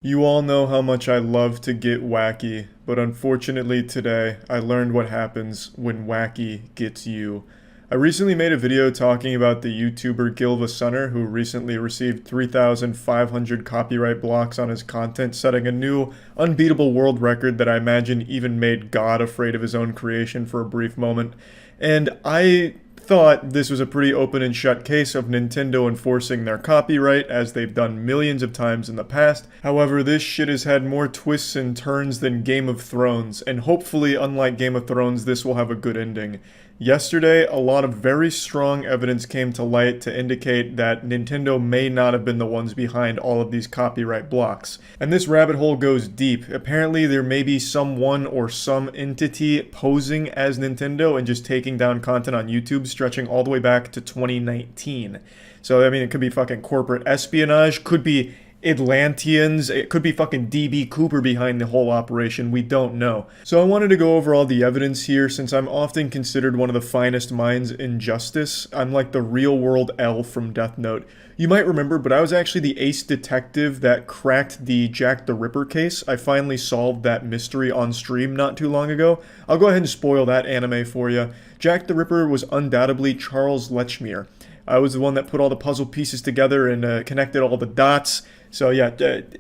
You all know how much I love to get wacky, but unfortunately today I learned what happens when wacky gets you. I recently made a video talking about the YouTuber Bullied, who recently received 3,500 copyright blocks on his content, setting a new, unbeatable world record that I imagine even made God afraid of his own creation for a brief moment. And I thought this was a pretty open and shut case of Nintendo enforcing their copyright, as they've done millions of times in the past. However, this shit has had more twists and turns than Game of Thrones, and hopefully, unlike Game of Thrones, this will have a good ending. Yesterday, a lot of very strong evidence came to light to indicate that Nintendo may not have been the ones behind all of these copyright blocks. And this rabbit hole goes deep. Apparently, there may be someone or some entity posing as Nintendo and just taking down content on YouTube, stretching all the way back to 2019. So, I mean, it could be fucking corporate espionage, could be Atlanteans, it could be fucking DB Cooper behind the whole operation, we don't know. So I wanted to go over all the evidence here, since I'm often considered one of the finest minds in justice. I'm like the real world L from Death Note. You might remember, but I was actually the ace detective that cracked the Jack the Ripper case. I finally solved that mystery on stream not too long ago. I'll go ahead and spoil that anime for you. Jack the Ripper was undoubtedly Charles Lechmere. I was the one that put all the puzzle pieces together and connected all the dots. So yeah,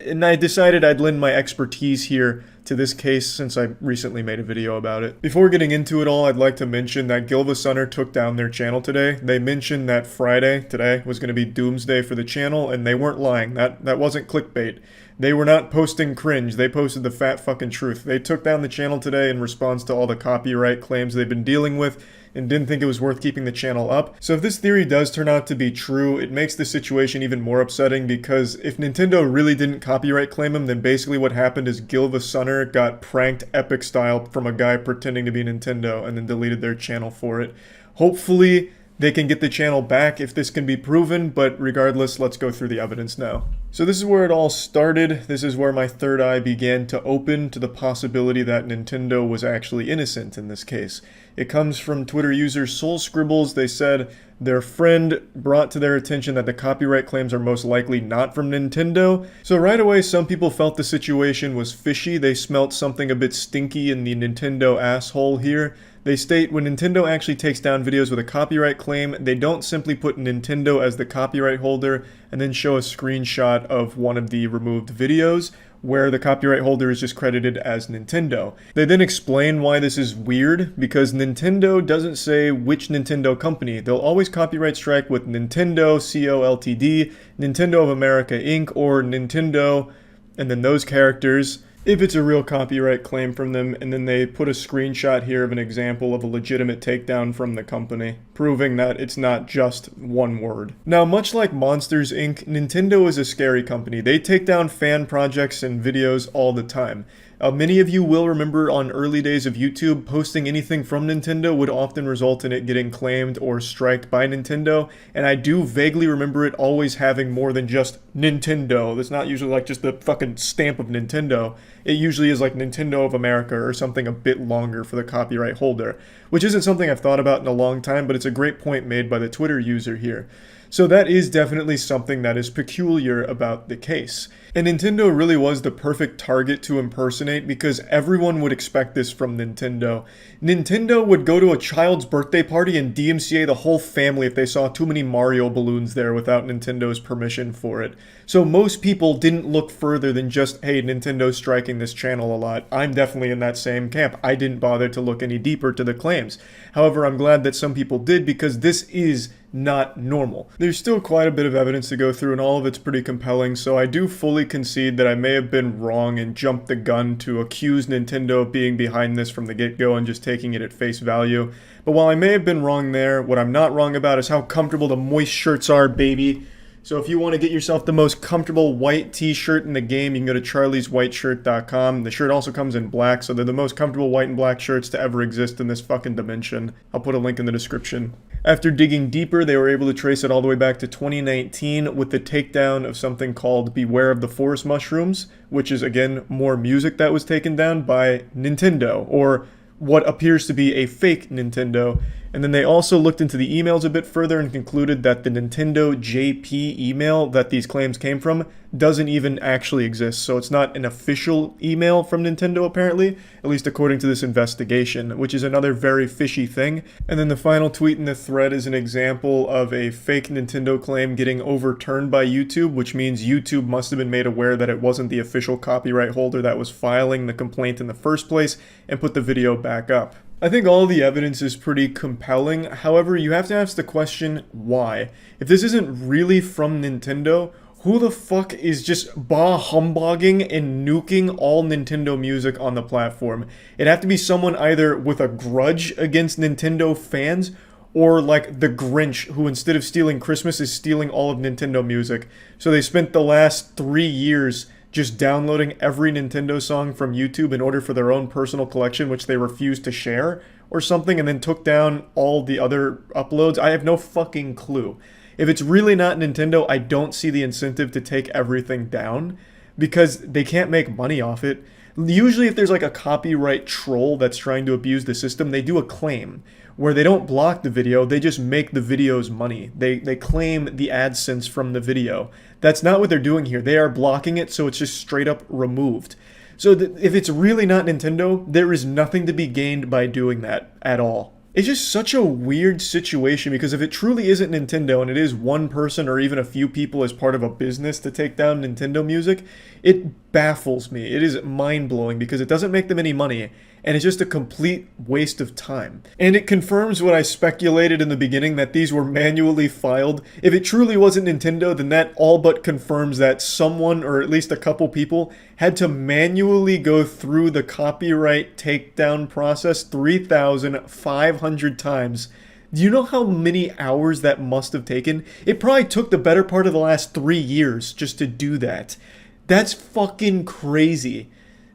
and I decided I'd lend my expertise here to this case since I recently made a video about it. Before getting into it all, I'd like to mention that Bullied took down their channel today. They mentioned that Friday, today, was going to be doomsday for the channel, and they weren't lying. That wasn't clickbait. They were not posting cringe, they posted the fat fucking truth. They took down the channel today in response to all the copyright claims they've been dealing with, and didn't think it was worth keeping the channel up. So if this theory does turn out to be true, it makes the situation even more upsetting, because if Nintendo really didn't copyright claim him, then basically what happened is Bullied got pranked epic style from a guy pretending to be Nintendo and then deleted their channel for it. Hopefully they can get the channel back if this can be proven, but regardless, let's go through the evidence now. So this is where it all started. This is where my third eye began to open to the possibility that Nintendo was actually innocent in this case. It comes from Twitter user Soul Scribbles. They said their friend brought to their attention that the copyright claims are most likely not from Nintendo. So right away, some people felt the situation was fishy. They smelt something a bit stinky in the Nintendo asshole here. They state when Nintendo actually takes down videos with a copyright claim, they don't simply put Nintendo as the copyright holder and then show a screenshot of one of the removed videos where the copyright holder is just credited as Nintendo. They then explain why this is weird, because Nintendo doesn't say which Nintendo company. They'll always copyright strike with Nintendo, CO Ltd, Nintendo of America Inc., or Nintendo, and then those characters, if it's a real copyright claim from them, and then they put a screenshot here of an example of a legitimate takedown from the company, proving that it's not just one word. Now, much like Monsters Inc., Nintendo is a scary company. They take down fan projects and videos all the time. Many of you will remember on early days of YouTube, posting anything from Nintendo would often result in it getting claimed or striked by Nintendo, and I do vaguely remember it always having more than just Nintendo. That's not usually like just the fucking stamp of Nintendo. It usually is like Nintendo of America or something a bit longer for the copyright holder, which isn't something I've thought about in a long time, but it's a great point made by the Twitter user here. So that is definitely something that is peculiar about the case. And Nintendo really was the perfect target to impersonate, because everyone would expect this from Nintendo. Nintendo would go to a child's birthday party and DMCA the whole family if they saw too many Mario balloons there without Nintendo's permission for it. So most people didn't look further than just, hey, Nintendo's striking this channel a lot. I'm definitely in that same camp. I didn't bother to look any deeper to the claims. However, I'm glad that some people did, because this is not normal. There's still quite a bit of evidence to go through, and all of it's pretty compelling, so I do fully concede that I may have been wrong and jumped the gun to accuse Nintendo of being behind this from the get-go and just taking it at face value. But while I may have been wrong there, what I'm not wrong about is how comfortable the moist shirts are, baby. So if you want to get yourself the most comfortable white t-shirt in the game, you can go to charlieswhiteshirt.com. The shirt also comes in black, so they're the most comfortable white and black shirts to ever exist in this fucking dimension. I'll put a link in the description. After digging deeper, they were able to trace it all the way back to 2019 with the takedown of something called Beware of the Forest Mushrooms, which is, again, more music that was taken down by Nintendo, or what appears to be a fake Nintendo. And then they also looked into the emails a bit further and concluded that the Nintendo JP email that these claims came from doesn't even actually exist. So it's not an official email from Nintendo, apparently, at least according to this investigation, which is another very fishy thing. And then the final tweet in the thread is an example of a fake Nintendo claim getting overturned by YouTube, which means YouTube must have been made aware that it wasn't the official copyright holder that was filing the complaint in the first place and put the video back up. I think all the evidence is pretty compelling. However, you have to ask the question, why? If this isn't really from Nintendo, who the fuck is just humbugging and nuking all Nintendo music on the platform? It'd have to be someone either with a grudge against Nintendo fans, or like the Grinch, who instead of stealing Christmas is stealing all of Nintendo music. So they spent the last 3 years just downloading every Nintendo song from YouTube in order for their own personal collection, which they refused to share or something, and then took down all the other uploads. I have no fucking clue. If it's really not Nintendo, I don't see the incentive to take everything down because they can't make money off it. Usually if there's like a copyright troll that's trying to abuse the system, they do a claim where they don't block the video, they just make the video's money. They claim the AdSense from the video. That's not what they're doing here. They are blocking it, so it's just straight up removed. So if it's really not Nintendo, there is nothing to be gained by doing that at all. It's just such a weird situation because if it truly isn't Nintendo and it is one person or even a few people as part of a business to take down Nintendo music, it baffles me. It is mind-blowing because it doesn't make them any money and it's just a complete waste of time. And it confirms what I speculated in the beginning, that these were manually filed. If it truly wasn't Nintendo, then that all but confirms that someone, or at least a couple people, had to manually go through the copyright takedown process 3,500 times. Do you know how many hours that must have taken? It probably took the better part of the last 3 years just to do that. That's fucking crazy.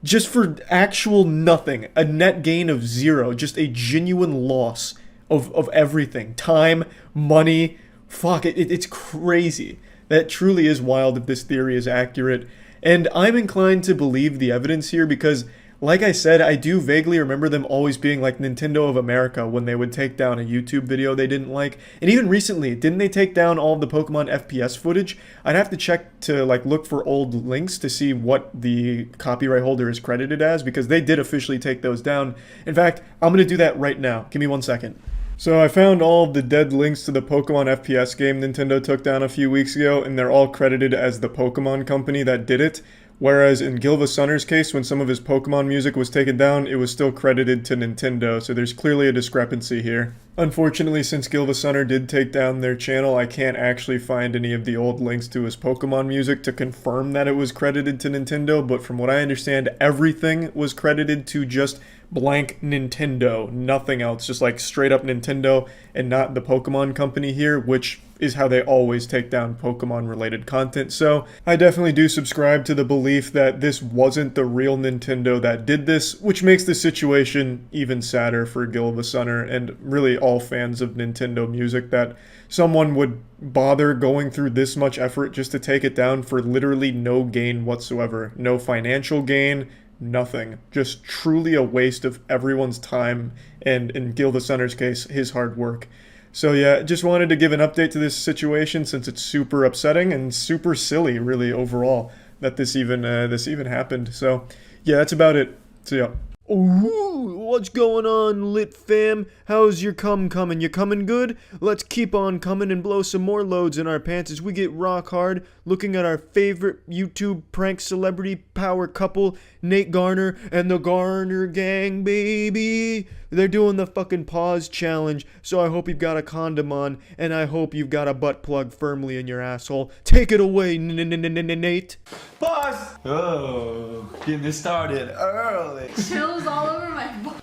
Just for actual nothing. A net gain of 0. Just a genuine loss of everything. Time, money. Fuck, it's crazy. That truly is wild if this theory is accurate. And I'm inclined to believe the evidence here because, like I said, I do vaguely remember them always being like Nintendo of America when they would take down a YouTube video they didn't like. And even recently, didn't they take down all of the Pokemon FPS footage? I'd have to check to like look for old links to see what the copyright holder is credited as, because they did officially take those down. In fact, I'm going to do that right now. Give me 1 second. So I found all of the dead links to the Pokemon FPS game Nintendo took down a few weeks ago, and they're all credited as the Pokemon company that did it. Whereas in Gilva-Sunner's case, when some of his Pokemon music was taken down, it was still credited to Nintendo, so there's clearly a discrepancy here. Unfortunately, since Gilva-Sunner did take down their channel, I can't actually find any of the old links to his Pokemon music to confirm that it was credited to Nintendo, but from what I understand, everything was credited to just blank Nintendo, nothing else, just like straight up Nintendo and not the Pokemon company here, which is how they always take down Pokemon related content. So I definitely do subscribe to the belief that this wasn't the real Nintendo that did this, which makes the situation even sadder for Gilva-Sunner and really all fans of Nintendo music, that someone would bother going through this much effort just to take it down for literally no gain whatsoever. No financial gain, nothing. Just truly a waste of everyone's time, and in Gilva-Sunner's case, his hard work. So yeah, just wanted to give an update to this situation since it's super upsetting and super silly, really, overall, that this even happened. So yeah, that's about it. So yeah. Ooh, what's going on, lit fam? How's your coming? You coming good? Let's keep on coming and blow some more loads in our pants as we get rock hard looking at our favorite YouTube prank celebrity power couple, Nate Garner and the Garner Gang, baby. They're doing the fucking pause challenge, so I hope you've got a condom on, and I hope you've got a butt plug firmly in your asshole. Take it away, Nate. Pause! Oh, getting this started early. Chills all over my butt.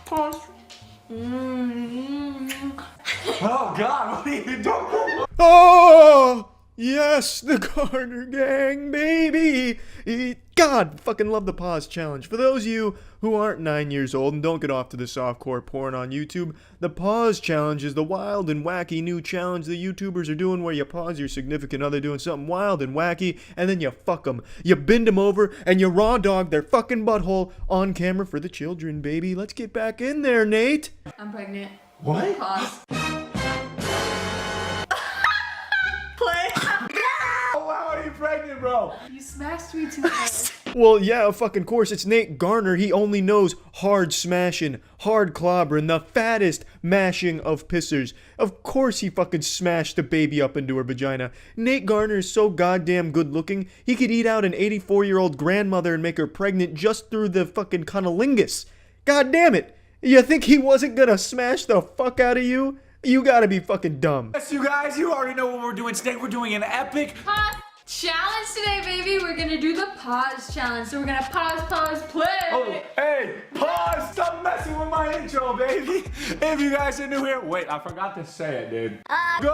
Pause. Oh God, what are you doing? Oh! Yes, the Garner Gang, baby! God, fucking love the pause challenge. For those of you who aren't 9 years old and don't get off to the softcore porn on YouTube, the pause challenge is the wild and wacky new challenge the YouTubers are doing where you pause your significant other doing something wild and wacky and then you fuck them. You bend them over and you raw dog their fucking butthole on camera for the children, baby. Let's get back in there, Nate. I'm pregnant. What? Pause. Play. Oh, how are you pregnant, bro? You smashed me too hard. Well, yeah, of fucking course, it's Nate Garner. He only knows hard smashing, hard clobbering, the fattest mashing of pissers. Of course he fucking smashed the baby up into her vagina. Nate Garner is so goddamn good looking, he could eat out an 84-year-old grandmother and make her pregnant just through the fucking cunnilingus. God damn it. You think he wasn't gonna smash the fuck out of you? You gotta be fucking dumb. Yes, you guys, you already know what we're doing today. We're doing an epic Pause challenge today, baby. We're gonna do the pause challenge. So we're gonna pause, play. Oh, hey, pause! Stop messing with my intro, baby! If you guys are new here, wait, I forgot to say it, dude. Go!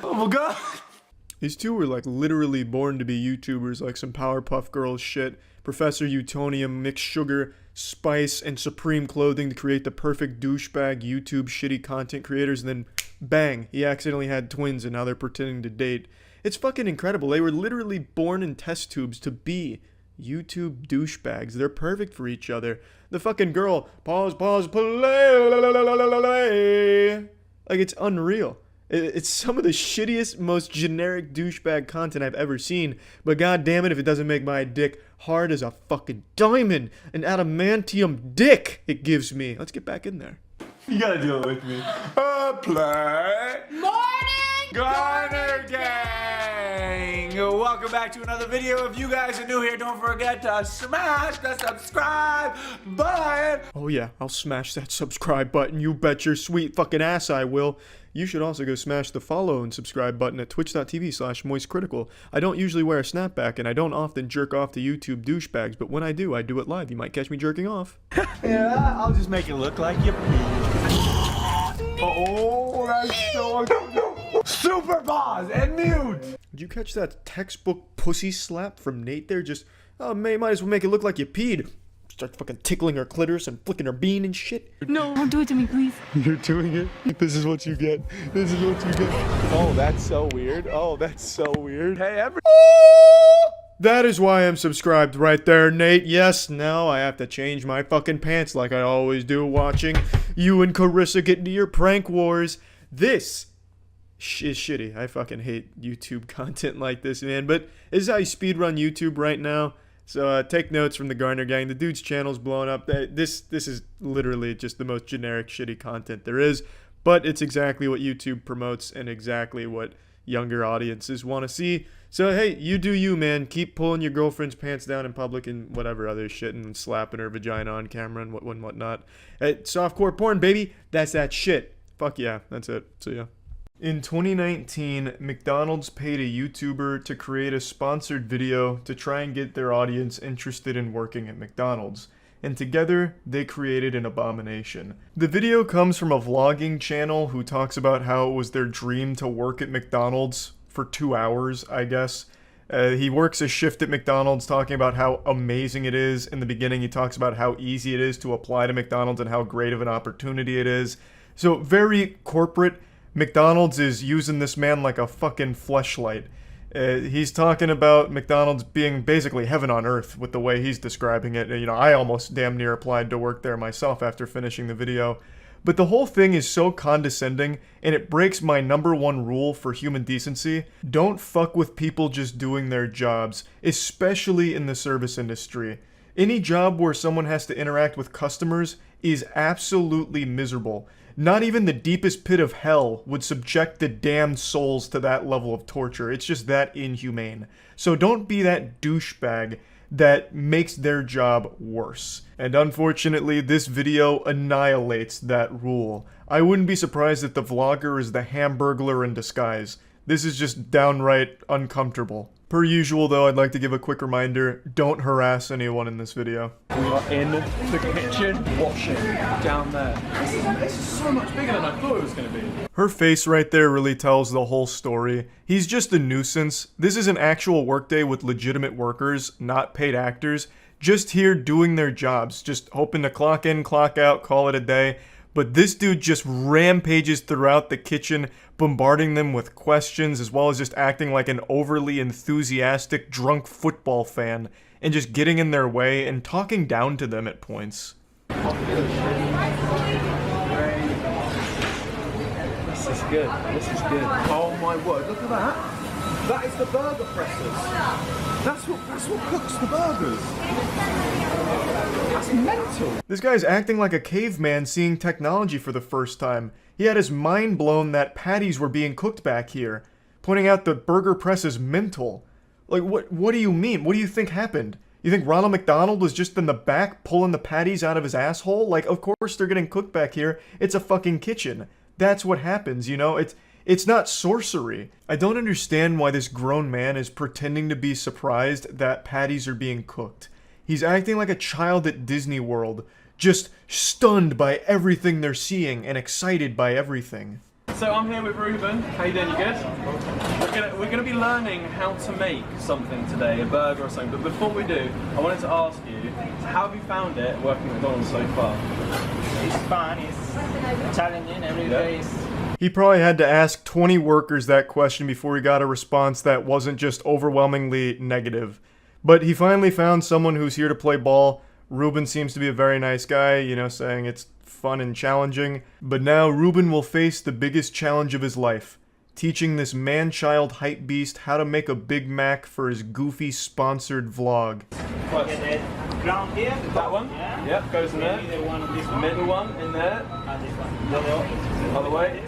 Oh my god! These two were like literally born to be YouTubers, like some Powerpuff Girls shit. Professor Utonium mixed sugar, spice, and supreme clothing to create the perfect douchebag YouTube shitty content creators, and then bang, he accidentally had twins and now they're pretending to date. It's fucking incredible. They were literally born in test tubes to be YouTube douchebags. They're perfect for each other. The fucking girl, pause, play. Like, it's unreal. It's some of the shittiest, most generic douchebag content I've ever seen, but god damn it if it doesn't make my dick hard as a fucking diamond, an adamantium dick it gives me. Let's get back in there. You gotta deal with me. Play! Morning, Garner Gang! Welcome back to another video. If you guys are new here, don't forget to smash the subscribe button. Oh yeah, I'll smash that subscribe button, you bet your sweet fucking ass I will. You should also go smash the follow and subscribe button at twitch.tv/moistcritical. I don't usually wear a snapback and I don't often jerk off to YouTube douchebags, but when I do it live. You might catch me jerking off. Yeah, I'll just make it look like you. Oh, that's so super pause and mute. Did you catch that textbook pussy slap from Nate there? Just, oh, might as well make it look like you peed. Start fucking tickling her clitoris and flicking her bean and shit. No, don't do it to me, please. You're doing it? This is what you get. This is what you get. Oh, that's so weird. Oh, that's so weird. Hey, That is why I'm subscribed right there, Nate. Yes, now I have to change my fucking pants like I always do watching you and Carissa get into your prank wars. This is shitty. I fucking hate YouTube content like this, man. But this is how you speedrun YouTube right now. So take notes from the Garner Gang. The dude's channel's blowing up. This is literally just the most generic shitty content there is. But it's exactly what YouTube promotes and exactly what younger audiences want to see. So hey, you do you, man. Keep pulling your girlfriend's pants down in public and whatever other shit and slapping her vagina on camera and whatnot. Hey, softcore porn, baby. That's that shit. Fuck yeah. That's it. See ya. In 2019, McDonald's paid a YouTuber to create a sponsored video to try and get their audience interested in working at McDonald's. And together, they created an abomination. The video comes from a vlogging channel who talks about how it was their dream to work at McDonald's for 2 hours, I guess. He works a shift at McDonald's, talking about how amazing it is. In the beginning, he talks about how easy it is to apply to McDonald's and how great of an opportunity it is. So, very corporate. McDonald's is using this man like a fucking fleshlight. He's talking about McDonald's being basically heaven on earth with the way he's describing it. You know, I almost damn near applied to work there myself after finishing the video. But the whole thing is so condescending, and it breaks my #1 rule for human decency. Don't fuck with people just doing their jobs, especially in the service industry. Any job where someone has to interact with customers is absolutely miserable. Not even the deepest pit of hell would subject the damned souls to that level of torture. It's just that inhumane. So don't be that douchebag that makes their job worse. And unfortunately, this video annihilates that rule. I wouldn't be surprised if the vlogger is the Hamburglar in disguise. This is just downright uncomfortable. Per usual though, I'd like to give a quick reminder, don't harass anyone in this video. We are in the kitchen washing down there. This is so much bigger than I thought it was going to be. Her face right there really tells the whole story. He's just a nuisance. This is an actual workday with legitimate workers, not paid actors, just here doing their jobs, just hoping to clock in, clock out, call it a day. But this dude just rampages throughout the kitchen, bombarding them with questions, as well as just acting like an overly enthusiastic drunk football fan, and just getting in their way and talking down to them at points. This is good. This is good. Oh my word, look at that. That is the burger pressers. That's what cooks the burgers. That's mental. This guy's acting like a caveman seeing technology for the first time. He had his mind blown that patties were being cooked back here, pointing out the burger press is mental. Like, what do you mean? What do you think happened? You think Ronald McDonald was just in the back pulling the patties out of his asshole? Like, of course they're getting cooked back here. It's a fucking kitchen. That's what happens, you know? It's not sorcery. I don't understand why this grown man is pretending to be surprised that patties are being cooked. He's acting like a child at Disney World, just stunned by everything they're seeing and excited by everything. So I'm here with Ruben. How you doing? You good? We're gonna be learning how to make something today, a burger or something. But before we do, I wanted to ask you, how have you found it working at McDonald's so far? It's fun, it's challenging, every day is... He probably had to ask 20 workers that question before he got a response that wasn't just overwhelmingly negative. But he finally found someone who's here to play ball. Ruben seems to be a very nice guy, you know, saying it's fun and challenging. But now Ruben will face the biggest challenge of his life, teaching this man-child hype beast how to make a Big Mac for his goofy sponsored vlog. Ground here, That one? Yeah. Yep, goes in there. Maybe the one on this one. Middle one in there. And this one. Other way.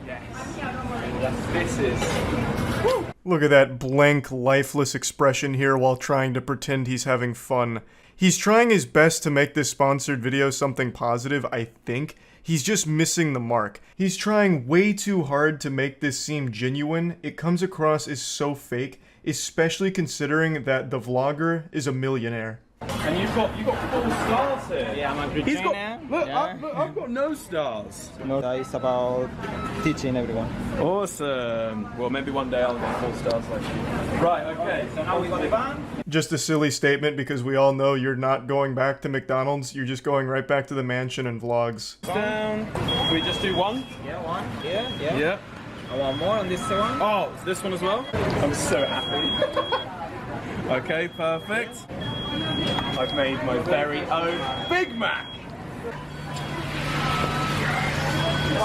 Yes. This is... Woo! Look at that blank, lifeless expression here while trying to pretend he's having fun. He's trying his best to make this sponsored video something positive, I think. He's just missing the mark. He's trying way too hard to make this seem genuine. It comes across as so fake, especially considering that the vlogger is a millionaire. And you've got 4 stars here. Yeah, I'm a good He's trainer. got... Look, Yeah. I've got no stars. No, it's about teaching everyone. Awesome. Well, maybe one day I'll get 4 stars like you. Right, okay. So now we got the bun. Just a silly statement because we all know you're not going back to McDonald's, you're just going right back to the mansion and vlogs. Down. Can we just do one? Yeah, one. Yeah. Yep. I want more on this one. Oh, this one as well? I'm so happy. Okay, perfect. I've made my very own Big Mac.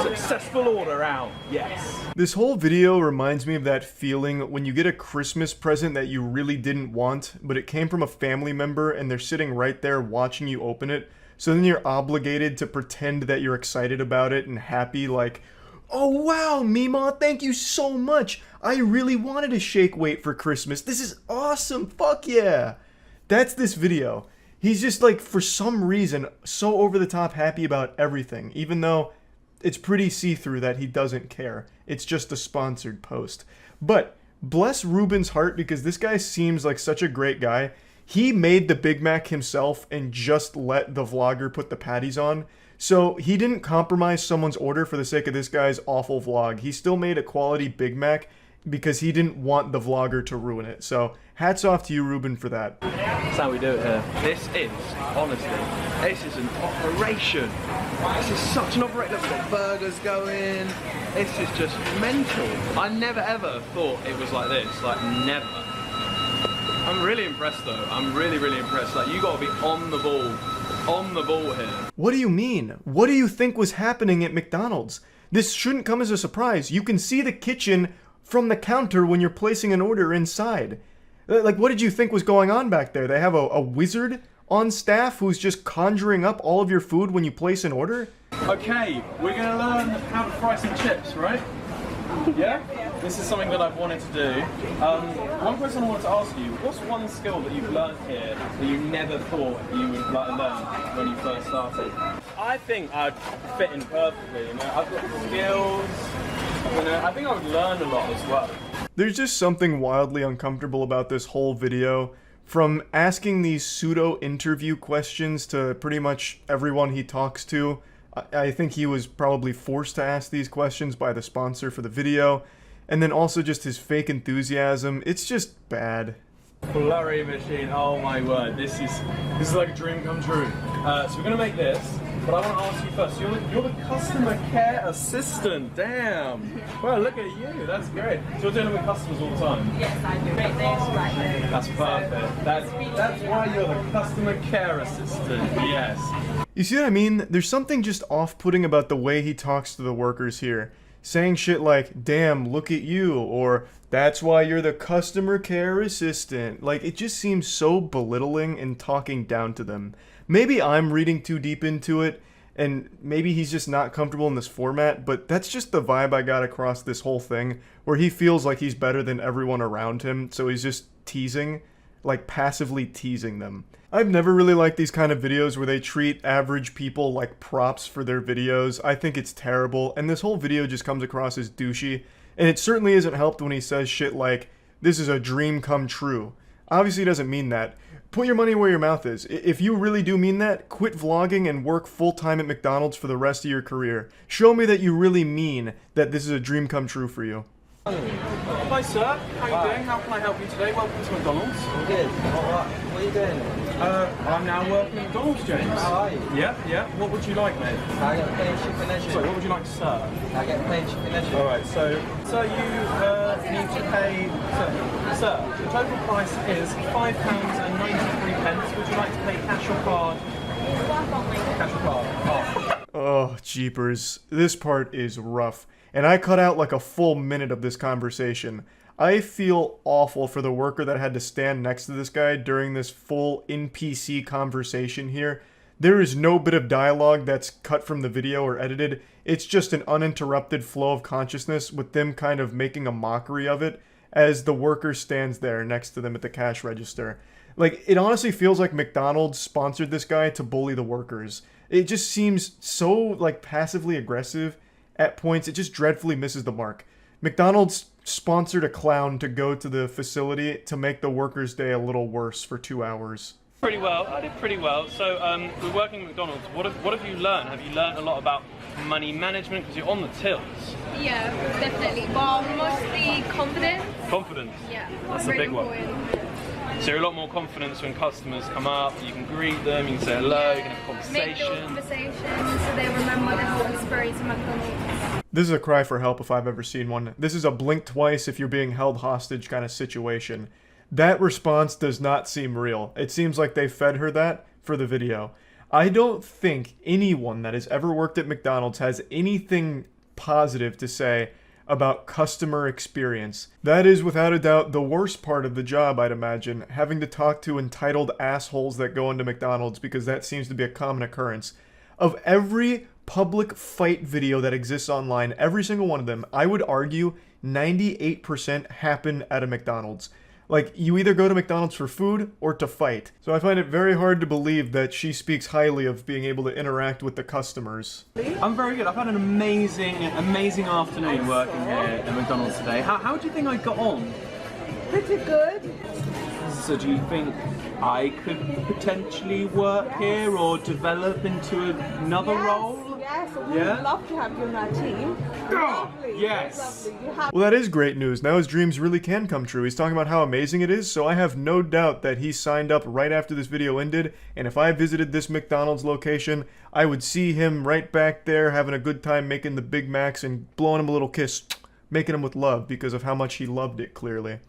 Successful order out. Yes. This whole video reminds me of that feeling when you get a Christmas present that you really didn't want, but it came from a family member and they're sitting right there watching you open it. So then you're obligated to pretend that you're excited about it and happy, like, oh wow, Meemaw, thank you so much. I really wanted a shake weight for Christmas. This is awesome. Fuck yeah. That's this video. He's just like, for some reason, so over the top happy about everything, even though it's pretty see-through that he doesn't care. It's just a sponsored post. But bless Ruben's heart, because this guy seems like such a great guy. He made the Big Mac himself and just let the vlogger put the patties on. So he didn't compromise someone's order for the sake of this guy's awful vlog. He still made a quality Big Mac because he didn't want the vlogger to ruin it. So hats off to you, Ruben, for that. That's how we do it here. This is, honestly, this is an operation. This is such an operation. Look, we've got burgers going. This is just mental. I never ever thought it was like this. Like, never. I'm really impressed though. I'm really, really impressed. Like, you gotta be on the ball here. What do you mean? What do you think was happening at McDonald's? This shouldn't come as a surprise. You can see the kitchen from the counter when you're placing an order inside. Like, what did you think was going on back there? They have a wizard on staff who's just conjuring up all of your food when you place an order? Okay, we're gonna learn how to fry some chips, right? Yeah? This is something that I've wanted to do. One question I wanted to ask you, what's one skill that you've learned here that you never thought you would like learn when you first started? I think I'd fit in perfectly, you know. I've got the skills, I think I would learn a lot as well. There's just something wildly uncomfortable about this whole video. From asking these pseudo-interview questions to pretty much everyone he talks to. I think he was probably forced to ask these questions by the sponsor for the video. And then also just his fake enthusiasm. It's just bad. Flurry machine, oh my word, this is like a dream come true. So we're gonna make this, but I want to ask you first, you're the customer care assistant, damn. Well, look at you, that's great. So you're dealing with customers all the time? Yes, I do. Make this, right there. That's perfect. That's why you're the customer care assistant, yes. You see what I mean? There's something just off-putting about the way he talks to the workers here. Saying shit like, damn, look at you, or that's why you're the customer care assistant. Like, it just seems so belittling and talking down to them. Maybe I'm reading too deep into it, and maybe he's just not comfortable in this format, but that's just the vibe I got across this whole thing, where he feels like he's better than everyone around him, so he's just teasing, like passively teasing them. I've never really liked these kind of videos where they treat average people like props for their videos. I think it's terrible, and this whole video just comes across as douchey, and it certainly isn't helped when he says shit like, this is a dream come true. Obviously he doesn't mean that. Put your money where your mouth is. If you really do mean that, quit vlogging and work full-time at McDonald's for the rest of your career. Show me that you really mean that this is a dream come true for you. Hi sir, how are you doing? How can I help you today? Welcome to McDonald's. I'm good. Alright, what are you doing? I'm now working at McDonald's, James. How are you? Yeah. What would you like, mate? I get plain chicken and Sorry, what would you like to serve? I get plain chicken and Alright, so you need to pay... Sir, the total price is £5.93. Would you like to pay cash or card? Cash or card? Oh, jeepers. This part is rough. And I cut out like a full minute of this conversation. I feel awful for the worker that had to stand next to this guy during this full NPC conversation here. There is no bit of dialogue that's cut from the video or edited. It's just an uninterrupted flow of consciousness with them kind of making a mockery of it as the worker stands there next to them at the cash register. Like, it honestly feels like McDonald's sponsored this guy to bully the workers. It just seems so, like, passively aggressive at points. It just dreadfully misses the mark. McDonald's sponsored a clown to go to the facility to make the workers' day a little worse for 2 hours. Pretty well. I did pretty well. So we're working at McDonald's. What have you learned? Have you learned a lot about money management because you're on the tills? Yeah, definitely. Well, mostly confidence. Confidence. Yeah, That's a really big one. important. So you're a lot more confident when customers come up. You can greet them. You can say hello. You can have a Make little conversation. conversations so they remember the whole experience of McDonald's. This is a cry for help if I've ever seen one. This is a blink twice if you're being held hostage kind of situation. That response does not seem real. It seems like they fed her that for the video. I don't think anyone that has ever worked at McDonald's has anything positive to say about customer experience. That is without a doubt the worst part of the job, I'd imagine, having to talk to entitled assholes that go into McDonald's, because that seems to be a common occurrence. Of every public fight video that exists online, every single one of them, I would argue 98% happen at a McDonald's. Like, you either go to McDonald's for food or to fight. So I find it very hard to believe that she speaks highly of being able to interact with the customers. I'm very good. I've had an amazing afternoon working here at McDonald's today. How do you think I got on? Pretty good. So do you think I could potentially work here or develop into another role? Yes, we would love to have you on our team. Lovely. Yes. Lovely. You have Well, that is great news. Now his dreams really can come true. He's talking about how amazing it is, so I have no doubt that he signed up right after this video ended, and if I visited this McDonald's location, I would see him right back there having a good time making the Big Macs and blowing him a little kiss, making him with love because of how much he loved it, clearly.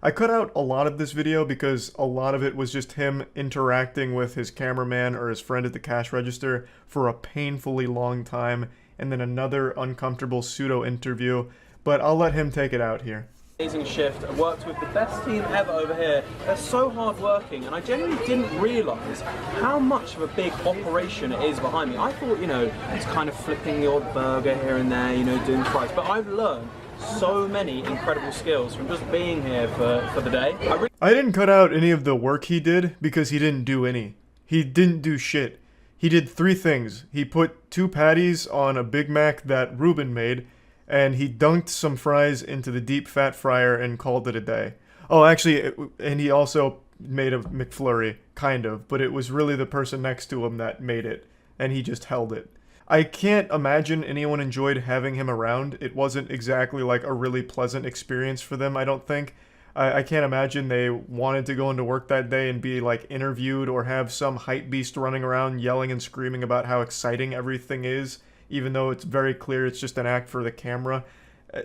I cut out a lot of this video because a lot of it was just him interacting with his cameraman or his friend at the cash register for a painfully long time, and then another uncomfortable pseudo-interview, but I'll let him take it out here. Amazing shift. I worked with the best team ever over here. They're so hard working, and I genuinely didn't realise how much of a big operation it is behind me. I thought, it's kind of flipping the odd burger here and there, doing fries, but I've learned so many incredible skills from just being here for the day. I didn't cut out any of the work he did because he didn't do any. He didn't do shit. He did 3 things. He put 2 patties on a Big Mac that Ruben made, and he dunked some fries into the deep fat fryer and called it a day. Oh, actually, and he also made a McFlurry, kind of, but it was really the person next to him that made it, and he just held it. I can't imagine anyone enjoyed having him around. It wasn't exactly like a really pleasant experience for them, I don't think. I can't imagine they wanted to go into work that day and be like interviewed or have some hype beast running around yelling and screaming about how exciting everything is, even though it's very clear it's just an act for the camera.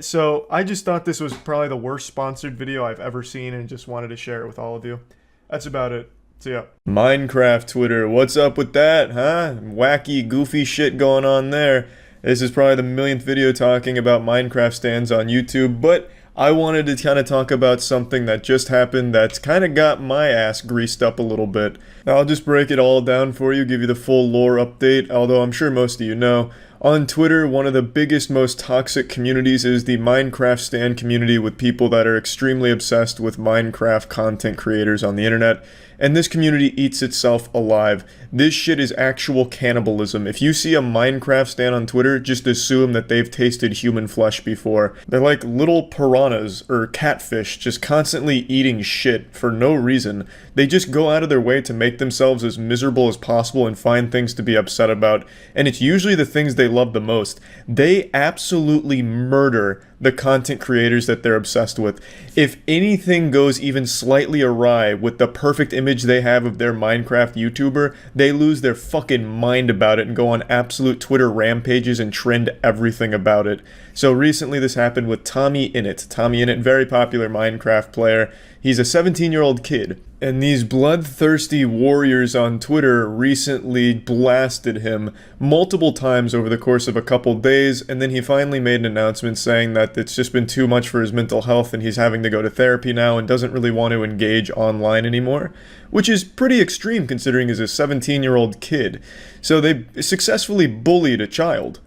So I just thought this was probably the worst sponsored video I've ever seen and just wanted to share it with all of you. That's about it. See ya. Minecraft Twitter, what's up with that, huh? Wacky, goofy shit going on there. This is probably the millionth video talking about Minecraft stands on YouTube, but I wanted to kind of talk about something that just happened that's kind of got my ass greased up a little bit. I'll just break it all down for you, give you the full lore update, although I'm sure most of you know. On Twitter, one of the biggest, most toxic communities is the Minecraft stan community, with people that are extremely obsessed with Minecraft content creators on the internet. And this community eats itself alive. This shit is actual cannibalism. If you see a Minecraft stan on Twitter, just assume that they've tasted human flesh before. They're like little piranhas or catfish, just constantly eating shit for no reason. They just go out of their way to make themselves as miserable as possible and find things to be upset about. And it's usually the things they love the most. They absolutely murder the content creators that they're obsessed with. If anything goes even slightly awry with the perfect image they have of their Minecraft YouTuber, they lose their fucking mind about it and go on absolute Twitter rampages and trend everything about it. So recently this happened with Tommy Innit. Tommy Innit, very popular Minecraft player. He's a 17-year-old kid, and these bloodthirsty warriors on Twitter recently blasted him multiple times over the course of a couple days, and then he finally made an announcement saying that it's just been too much for his mental health and he's having to go to therapy now and doesn't really want to engage online anymore, which is pretty extreme considering he's a 17-year-old kid. So they successfully bullied a child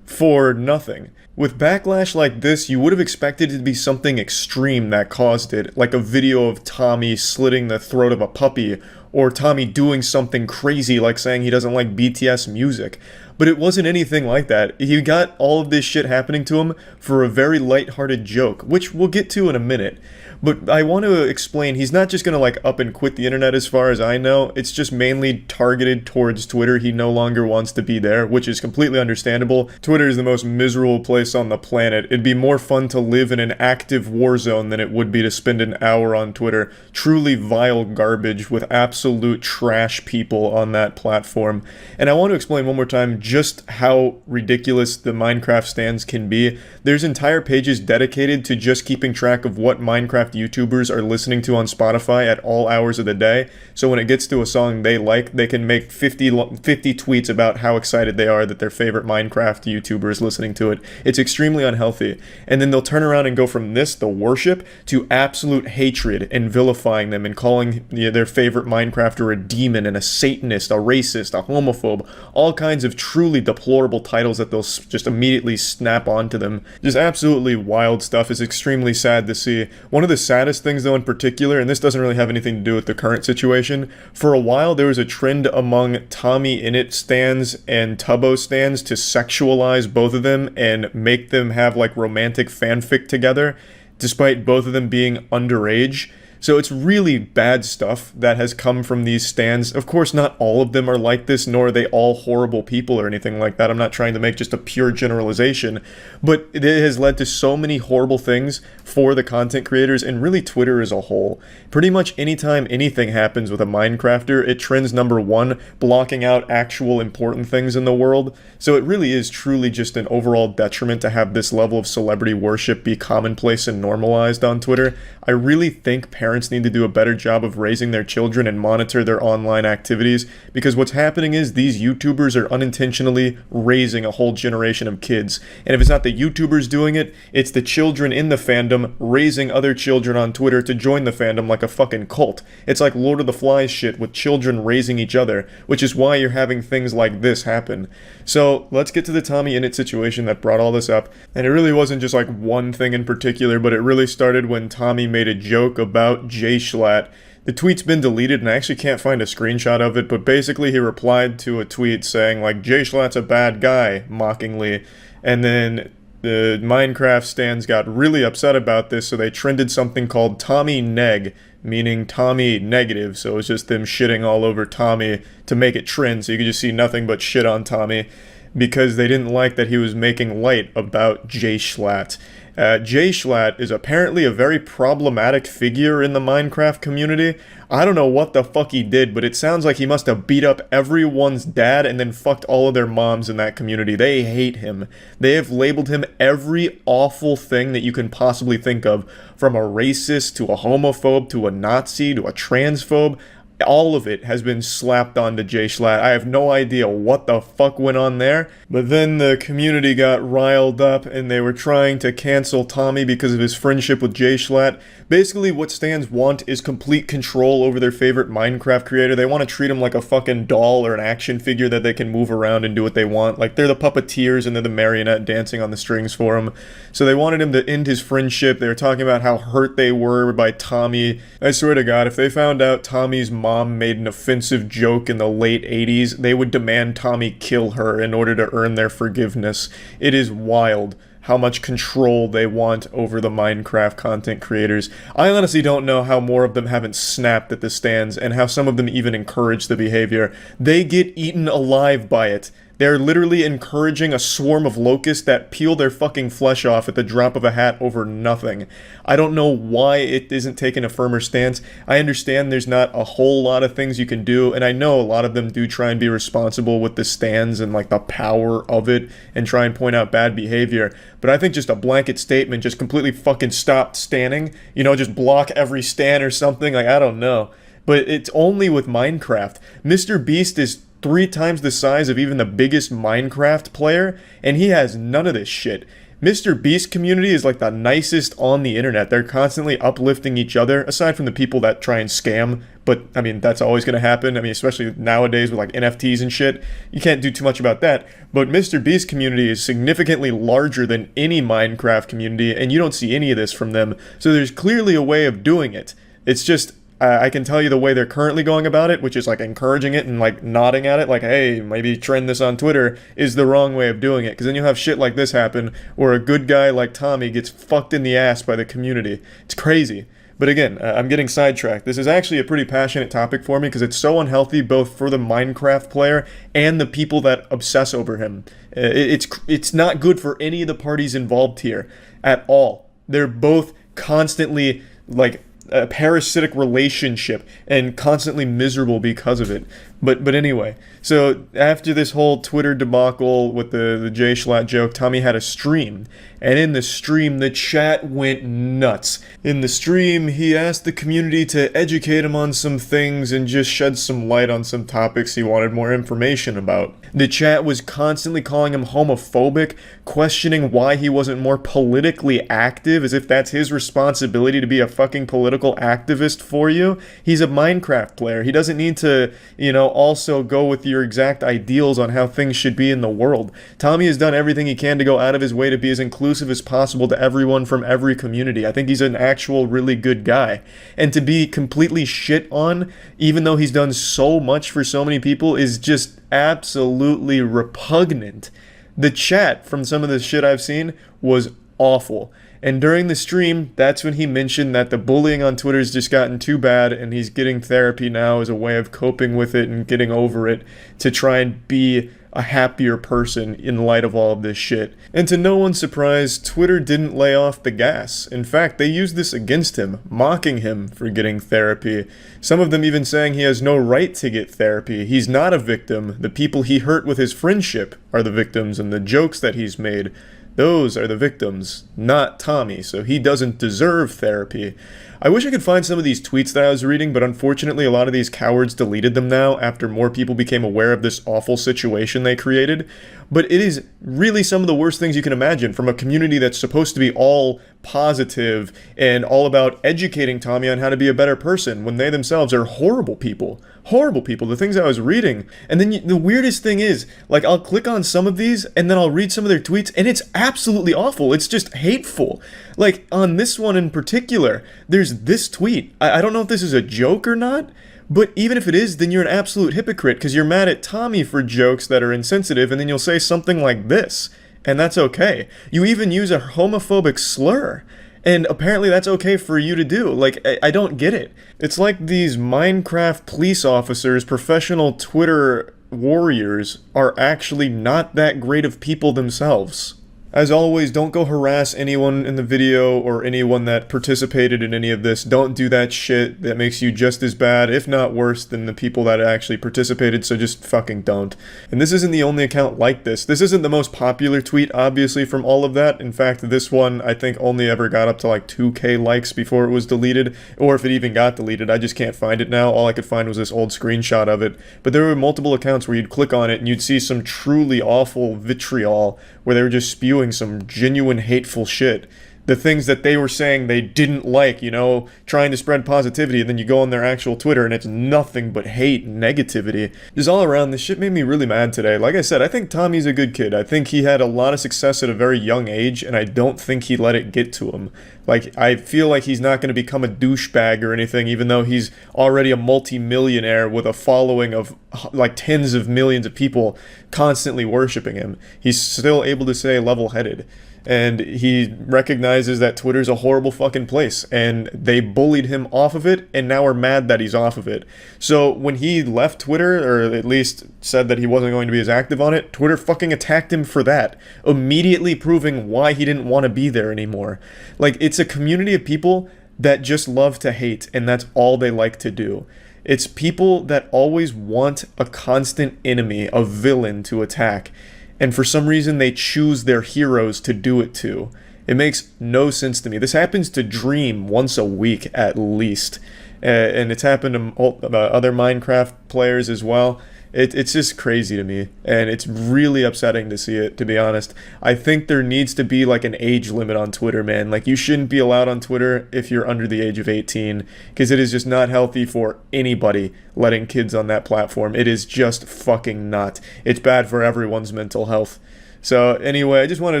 for nothing. With backlash like this, you would have expected it to be something extreme that caused it, like a video of Tommy slitting the throat of a puppy, or Tommy doing something crazy like saying he doesn't like BTS music. But it wasn't anything like that. He got all of this shit happening to him for a very lighthearted joke, which we'll get to in a minute. But I want to explain, he's not just going to like up and quit the internet as far as I know. It's just mainly targeted towards Twitter. He no longer wants to be there, which is completely understandable. Twitter is the most miserable place on the planet. It'd be more fun to live in an active war zone than it would be to spend an hour on Twitter. Truly vile garbage with absolute trash people on that platform. And I want to explain one more time just how ridiculous the Minecraft stands can be. There's entire pages dedicated to just keeping track of what Minecraft YouTubers are listening to on Spotify at all hours of the day. So when it gets to a song they like, they can make 50 tweets about how excited they are that their favorite Minecraft YouTuber is listening to it. It's extremely unhealthy. And then they'll turn around and go from this, the worship, to absolute hatred and vilifying them and calling their favorite Minecrafter a demon and a Satanist, a racist, a homophobe, all kinds of truly deplorable titles that they'll just immediately snap onto them. Just absolutely wild stuff. Is extremely sad to see. One of the saddest things though in particular, and this doesn't really have anything to do with the current situation, for a while there was a trend among Tommy Innit stans and Tubbo stans to sexualize both of them and make them have like romantic fanfic together, despite both of them being underage. So it's really bad stuff that has come from these stans. Of course, not all of them are like this, nor are they all horrible people or anything like that. I'm not trying to make just a pure generalization, but it has led to so many horrible things for the content creators and really Twitter as a whole. Pretty much anytime anything happens with a Minecrafter, it trends #1, blocking out actual important things in the world. So it really is truly just an overall detriment to have this level of celebrity worship be commonplace and normalized on Twitter. I really think parents need to do a better job of raising their children and monitor their online activities, because what's happening is these YouTubers are unintentionally raising a whole generation of kids. And if it's not the YouTubers doing it, it's the children in the fandom raising other children on Twitter to join the fandom like a fucking cult. It's like Lord of the Flies shit with children raising each other, which is why you're having things like this happen. So let's get to the Tommy Innit situation that brought all this up. And it really wasn't just like one thing in particular, but it really started when Tommy made a joke about Jay Schlatt. The tweet's been deleted and I actually can't find a screenshot of it, but basically he replied to a tweet saying like, Jay Schlatt's a bad guy, mockingly. And then the Minecraft stands got really upset about this, so they trended something called Tommy Neg, meaning Tommy negative. So it was just them shitting all over Tommy to make it trend, so you could just see nothing but shit on Tommy, because they didn't like that he was making light about Jay Schlatt. Jay Schlatt is apparently a very problematic figure in the Minecraft community. I don't know what the fuck he did, but it sounds like he must have beat up everyone's dad and then fucked all of their moms in that community. They hate him. They have labeled him every awful thing that you can possibly think of, from a racist to a homophobe to a Nazi to a transphobe. All of it has been slapped onto Jay Schlatt. I have no idea what the fuck went on there, but then the community got riled up and they were trying to cancel Tommy because of his friendship with Jay Schlatt. Basically, what stans want is complete control over their favorite Minecraft creator. They want to treat him like a fucking doll or an action figure that they can move around and do what they want. Like, they're the puppeteers and they're the marionette dancing on the strings for him. So they wanted him to end his friendship. They were talking about how hurt they were by Tommy. I swear to God, if they found out Tommy's mom made an offensive joke in the late 80s, they would demand Tommy kill her in order to earn their forgiveness. It is wild how much control they want over the Minecraft content creators. I honestly don't know how more of them haven't snapped at the stands, and how some of them even encourage the behavior. They get eaten alive by it. They're literally encouraging a swarm of locusts that peel their fucking flesh off at the drop of a hat over nothing. I don't know why it isn't taking a firmer stance. I understand there's not a whole lot of things you can do, and I know a lot of them do try and be responsible with the stands and like the power of it and try and point out bad behavior. But I think just a blanket statement, just completely fucking stop standing, you know, just block every stand or something, like, I don't know. But it's only with Minecraft. Mr. Beast is 3 times the size of even the biggest Minecraft player, and he has none of this shit. Mr. Beast community is like the nicest on the internet. They're constantly uplifting each other, aside from the people that try and scam. But, I mean, that's always going to happen. I mean, especially nowadays with like NFTs and shit. You can't do too much about that. But Mr. Beast community is significantly larger than any Minecraft community, and you don't see any of this from them. So there's clearly a way of doing it. It's just, I can tell you the way they're currently going about it, which is like encouraging it and like nodding at it, like, hey, maybe trend this on Twitter, is the wrong way of doing it. Because then you'll have shit like this happen, where a good guy like Tommy gets fucked in the ass by the community. It's crazy. But again, I'm getting sidetracked. This is actually a pretty passionate topic for me, because it's so unhealthy both for the Minecraft player and the people that obsess over him. It's not good for any of the parties involved here at all. They're both constantly like a parasitic relationship and constantly miserable because of it. But anyway, so after this whole Twitter debacle with the Jay Schlatt joke, Tommy had a stream, and in the stream the chat went nuts. In the stream, he asked the community to educate him on some things and just shed some light on some topics he wanted more information about. The chat was constantly calling him homophobic, questioning why he wasn't more politically active, as if that's his responsibility to be a fucking political activist for you. He's a Minecraft player. He doesn't need to, you know, also go with your exact ideals on how things should be in the world. Tommy has done everything he can to go out of his way to be as inclusive as possible to everyone from every community. I think he's an actual really good guy. And to be completely shit on, even though he's done so much for so many people, is just absolutely repugnant. The chat from some of the shit I've seen was awful. And during the stream, that's when he mentioned that the bullying on Twitter has just gotten too bad, and he's getting therapy now as a way of coping with it and getting over it, to try and be a happier person in light of all of this shit. And to no one's surprise, Twitter didn't lay off the gas. In fact, they used this against him, mocking him for getting therapy. Some of them even saying he has no right to get therapy. He's not a victim. The people he hurt with his friendship are the victims, and the jokes that he's made, those are the victims, not Tommy, so he doesn't deserve therapy. I wish I could find some of these tweets that I was reading, but unfortunately a lot of these cowards deleted them now after more people became aware of this awful situation they created. But it is really some of the worst things you can imagine from a community that's supposed to be all positive and all about educating Tommy on how to be a better person, when they themselves are horrible people. Horrible people, the things I was reading. And then the weirdest thing is, like, I'll click on some of these and then I'll read some of their tweets and it's absolutely awful. It's just hateful. Like, on this one in particular, there's this tweet. I don't know if this is a joke or not, but even if it is, then you're an absolute hypocrite, because you're mad at Tommy for jokes that are insensitive, and then you'll say something like this. and that's okay. You even use a homophobic slur, and apparently that's okay for you to do. Like, I don't get it. It's like these Minecraft police officers, professional Twitter warriors, are actually not that great of people themselves. As always, don't go harass anyone in the video or anyone that participated in any of this. Don't do that shit. That makes you just as bad, if not worse, than the people that actually participated, so just fucking don't. And this isn't the only account like this. This isn't the most popular tweet, obviously, from all of that. In fact, this one, I think, only ever got up to like 2K likes before it was deleted, or if it even got deleted. I just can't find it now. All I could find was this old screenshot of it. But there were multiple accounts where you'd click on it and you'd see some truly awful vitriol where they were just spewing some genuine hateful shit. The things that they were saying they didn't like, you know, trying to spread positivity, and then you go on their actual Twitter and it's nothing but hate and negativity. Just all around, this shit made me really mad today. Like I said, I think Tommy's a good kid. I think he had a lot of success at a very young age, and I don't think he let it get to him. Like, I feel like he's not going to become a douchebag or anything, even though he's already a multi-millionaire with a following of like tens of millions of people constantly worshiping him. He's still able to stay level-headed. And he recognizes that Twitter's a horrible fucking place, and they bullied him off of it, and now are mad that he's off of it. So when he left Twitter, or at least said that he wasn't going to be as active on it, Twitter fucking attacked him for that, immediately proving why he didn't want to be there anymore. Like, it's a community of people that just love to hate, and that's all they like to do. It's people that always want a constant enemy, a villain to attack. And for some reason, they choose their heroes to do it to. It makes no sense to me. This happens to Dream once a week at least. And it's happened to other Minecraft players as well. It's just crazy to me. And it's really upsetting to see it, to be honest. I think there needs to be like an age limit on Twitter, man. Like, you shouldn't be allowed on Twitter if you're under the age of 18. Because it is just not healthy for anybody letting kids on that platform. It is just fucking not. It's bad for everyone's mental health. So anyway, I just wanted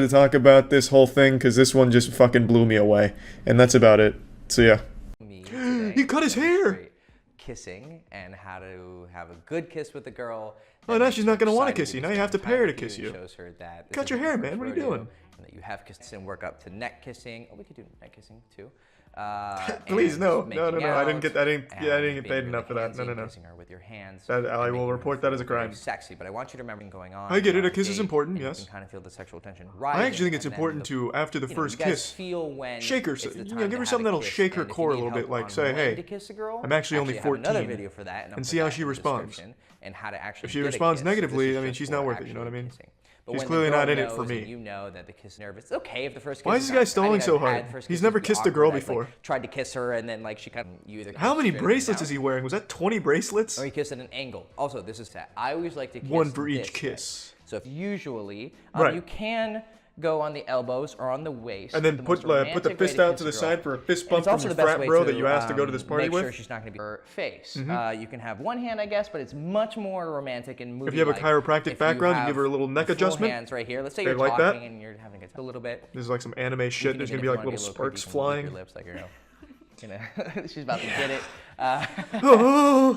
to talk about this whole thing because this one just fucking blew me away. And that's about it. So yeah. He cut his hair! Kissing and how to have a good kiss with a girl. Oh, now she's not going to want to kiss you. Now you have to pay her to kiss you. Shows her that cut your hair, man. What are you doing? And that you have kissed and work up to neck kissing. Oh, we could do neck kissing too. Please, no. I didn't get paid enough for that. No. Kissing her with your hands. I will report that as a crime. Sexy, but I want you to remember going on. I get it. A kiss is important, yes. You can kind of feel the sexual tension. I actually think it's important to, after the first kiss, shake her. Give her something that'll shake her core a little bit. Like, say, hey, I'm actually only 14. And see how she responds. If she responds negatively, I mean, she's not worth it. You know what I mean? She's clearly not in it for me. You know that the kiss is nervous. It's okay if the first kiss. Why is this guy stalling so hard? He's never kissed a girl before. Like, tried to kiss her and then like she kind of either. How many bracelets is he wearing? Was that 20 bracelets? Or he kissed at an angle. Also, this is that. I always like to kiss one for each kiss. Way. So if usually you can go on the elbows or on the waist. And then put the fist out to the side for a fist bump from your frat bro that you asked to go to this party with. Make sure she's not going to be her face. You can have one hand, I guess, but it's much more romantic and movie. If you have a chiropractic background, you give her a little neck adjustment. Hands right here. Let's say you're talking and you're having a little bit. This is like some anime shit. There's going to be like little sparks flying. Your lips, like, she's about to get it.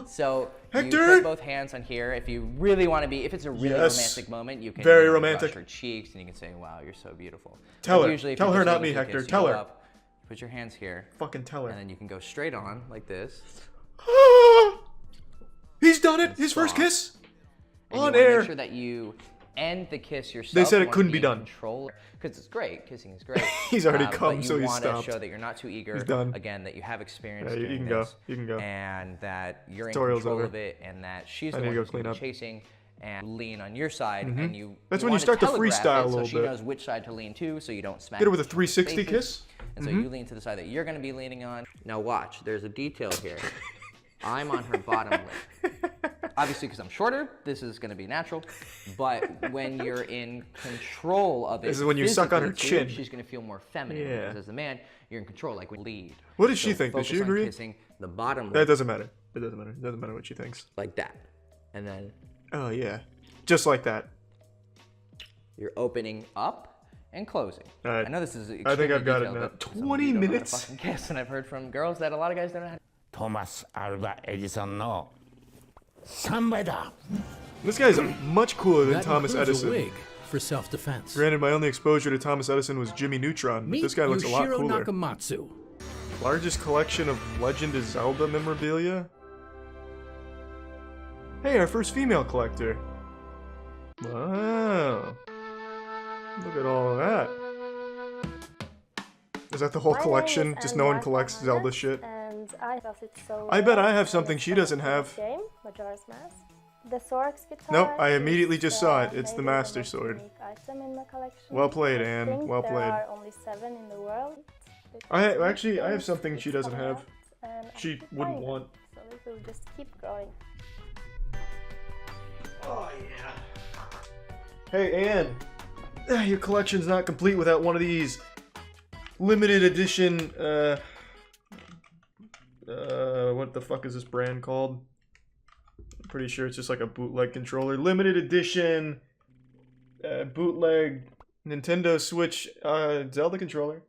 So Hector! You put both hands on here. If you really want to be, if it's a really romantic moment, you can romantic. brush her cheeks and you can say, "Wow, you're so beautiful." Tell her, not me, Hector. Tell her. Put your hands here. Fucking tell her. And then you can go straight on like this. He's done it. His first kiss. And on you air. Make sure that you end the kiss yourself. They said it couldn't be done. Because it's great. Kissing is great. He's already come, so he's stopped. You want to show that you're not too eager. He's done. Again, that you have experience. Yeah, you can go. You can go. And that you're in Tutorial's control over. of it, and that she's the one who's going to be chasing and lean on your side, and you. That's when you start to freestyle a little bit. So she knows which side to lean to, so you don't smack. Get her with a 360 kiss. And so you lean to the side that you're going to be leaning on. Now watch. There's a detail here. I'm on her bottom lip. Obviously, because I'm shorter, this is going to be natural. But when you're in control of it, this is when you suck on her chin. She's going to feel more feminine. Yeah. Because as a man, you're in control, like we lead. What does she think? Does she agree? Kissing the bottom lip. That doesn't matter. It doesn't matter. It doesn't matter what she thinks. Like that. And then. Oh, yeah. Just like that. You're opening up and closing. I know this is. I think I've got it now. 20 minutes. Fucking kiss, and I've heard from girls that a lot of guys don't know how to. Thomas Alva Edison no. Somebody. This guy's much cooler than Thomas Edison. Wig for self-defense. Granted, my only exposure to Thomas Edison was Jimmy Neutron, but Meet this guy looks a lot Yoshiro cooler. Nakamatsu. Largest collection of Legend of Zelda memorabilia? Hey, our first female collector. Wow. Look at all of that. Is that the whole collection? Just no one collects Zelda shit? And I bet I have something she doesn't have. Game, Majora's Mask. The Sorks guitar. Nope, I immediately just saw it. It's the Master Sword. Item in the collection. Well played, I Anne. think Well played. There are only 7 in the world. I have something she doesn't have. She wouldn't want. So it will just keep growing. Oh yeah. Hey Anne, your collection's not complete without one of these limited edition. What the fuck is this brand called? I'm pretty sure it's just like a bootleg controller. Limited edition, bootleg Nintendo Switch Zelda controller.